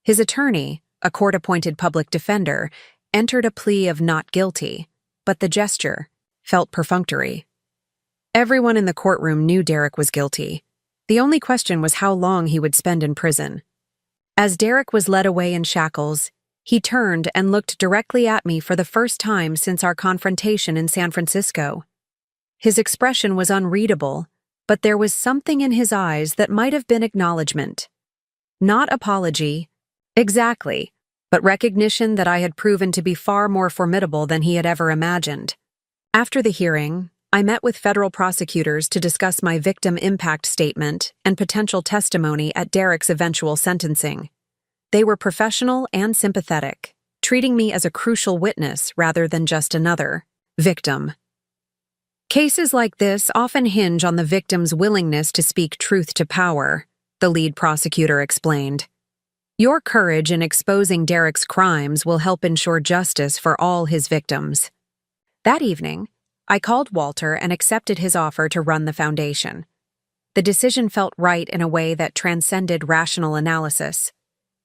His attorney, a court-appointed public defender, entered a plea of not guilty, but the gesture felt perfunctory. Everyone in the courtroom knew Derek was guilty. The only question was how long he would spend in prison. As Derek was led away in shackles, he turned and looked directly at me for the first time since our confrontation in San Francisco. His expression was unreadable, but there was something in his eyes that might have been acknowledgement. Not apology, exactly, but recognition that I had proven to be far more formidable than he had ever imagined. After the hearing, I met with federal prosecutors to discuss my victim impact statement and potential testimony at Derek's eventual sentencing. They were professional and sympathetic, treating me as a crucial witness rather than just another victim. Cases like this often hinge on the victim's willingness to speak truth to power, the lead prosecutor explained. Your courage in exposing Derek's crimes will help ensure justice for all his victims. That evening, I called Walter and accepted his offer to run the foundation. The decision felt right in a way that transcended rational analysis.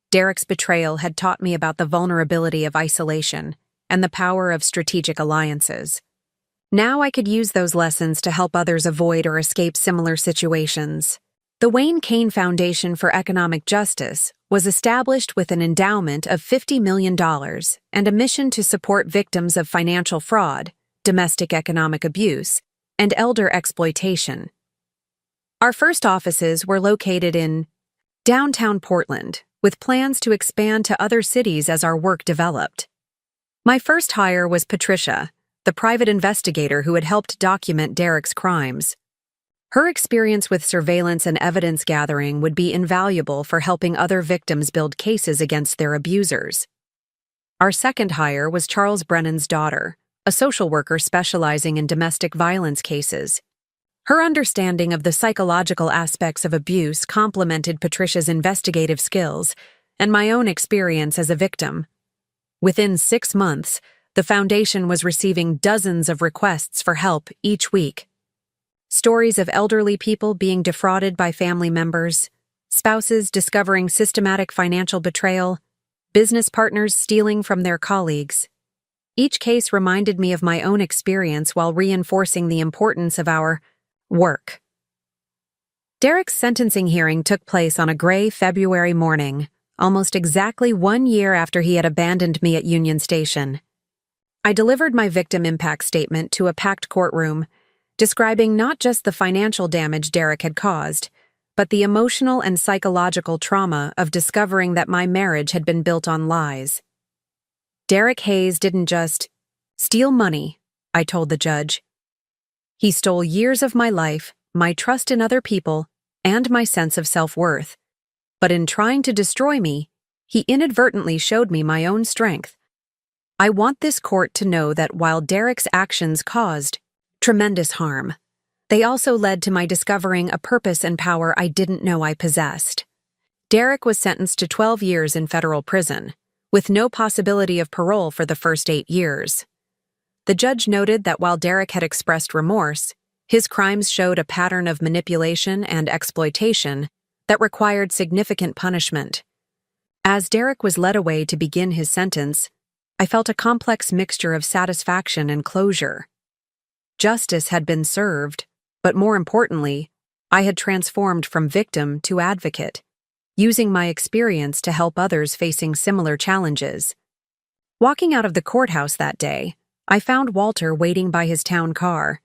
Derek's betrayal had taught me about the vulnerability of isolation and the power of strategic alliances. Now I could use those lessons to help others avoid or escape similar situations. The Wayne Cain Foundation for Economic Justice was established with an endowment of $50 million and a mission to support victims of financial fraud, domestic economic abuse, and elder exploitation. Our first offices were located in downtown Portland, with plans to expand to other cities as our work developed. My first hire was Patricia, the private investigator who had helped document Derek's crimes. Her experience with surveillance and evidence gathering would be invaluable for helping other victims build cases against their abusers. Our second hire was Charles Brennan's daughter, a social worker specializing in domestic violence cases. Her understanding of the psychological aspects of abuse complemented Patricia's investigative skills and my own experience as a victim. Within 6 months, the foundation was receiving dozens of requests for help each week. Stories of elderly people being defrauded by family members, spouses discovering systematic financial betrayal, business partners stealing from their colleagues. Each case reminded me of my own experience while reinforcing the importance of our work. Derek's sentencing hearing took place on a gray February morning, almost exactly 1 year after he had abandoned me at Union Station. I delivered my victim impact statement to a packed courtroom, describing not just the financial damage Derek had caused, but the emotional and psychological trauma of discovering that my marriage had been built on lies. Derek Hayes didn't just steal money, I told the judge. He stole years of my life, my trust in other people, and my sense of self-worth. But in trying to destroy me, he inadvertently showed me my own strength. I want this court to know that while Derek's actions caused tremendous harm, they also led to my discovering a purpose and power I didn't know I possessed. Derek was sentenced to 12 years in federal prison, with no possibility of parole for the first 8 years. The judge noted that while Derek had expressed remorse, his crimes showed a pattern of manipulation and exploitation that required significant punishment. As Derek was led away to begin his sentence, I felt a complex mixture of satisfaction and closure. Justice had been served, but more importantly, I had transformed from victim to advocate, using my experience to help others facing similar challenges. Walking out of the courthouse that day, I found Walter waiting by his town car,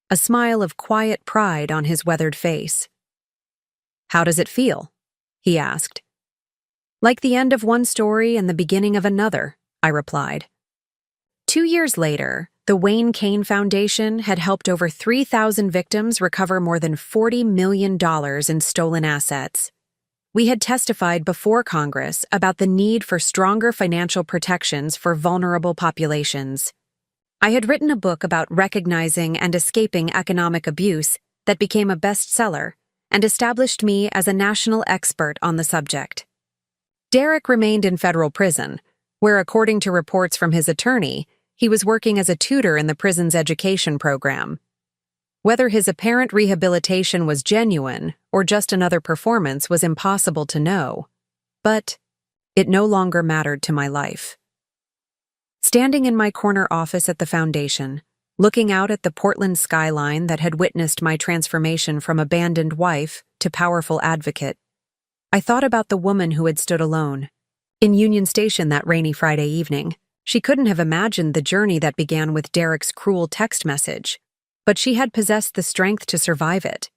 a smile of quiet pride on his weathered face. "How does it feel?" he asked. "Like the end of one story and the beginning of another," I replied. 2 years later, the Wayne Cain Foundation had helped over 3,000 victims recover more than $40 million in stolen assets. We had testified before Congress about the need for stronger financial protections for vulnerable populations. I had written a book about recognizing and escaping economic abuse that became a bestseller and established me as a national expert on the subject. Derek remained in federal prison, where, according to reports from his attorney, he was working as a tutor in the prison's education program. Whether his apparent rehabilitation was genuine or just another performance was impossible to know, but it no longer mattered to my life. Standing in my corner office at the foundation, looking out at the Portland skyline that had witnessed my transformation from abandoned wife to powerful advocate, I thought about the woman who had stood alone in Union Station that rainy Friday evening. She couldn't have imagined the journey that began with Derek's cruel text message, but she had possessed the strength to survive it.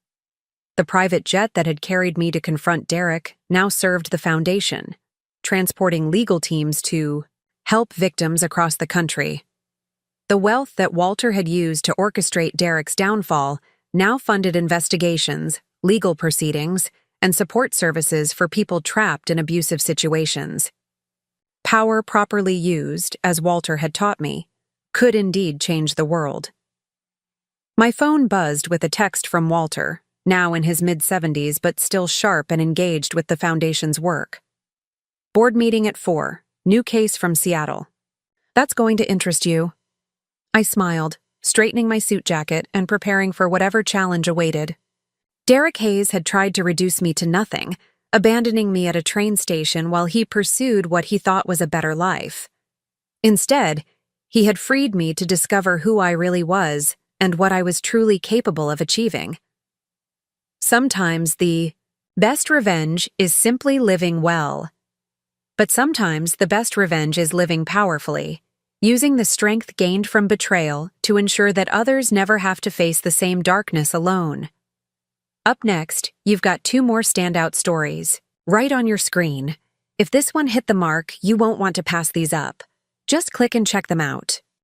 The private jet that had carried me to confront Derek now served the foundation, transporting legal teams to help victims across the country. The wealth that Walter had used to orchestrate Derek's downfall now funded investigations, legal proceedings, and support services for people trapped in abusive situations. Power properly used, as Walter had taught me, could indeed change the world. My phone buzzed with a text from Walter, now in his mid-70s but still sharp and engaged with the Foundation's work. Board meeting at 4, new case from Seattle. That's going to interest you. I smiled, straightening my suit jacket and preparing for whatever challenge awaited. Derek Hayes had tried to reduce me to nothing, abandoning me at a train station while he pursued what he thought was a better life. Instead, he had freed me to discover who I really was and what I was truly capable of achieving. Sometimes the best revenge is simply living well. But sometimes the best revenge is living powerfully, using the strength gained from betrayal to ensure that others never have to face the same darkness alone. Up next, you've got 2 more standout stories, right on your screen. If this one hit the mark, you won't want to pass these up. Just click and check them out.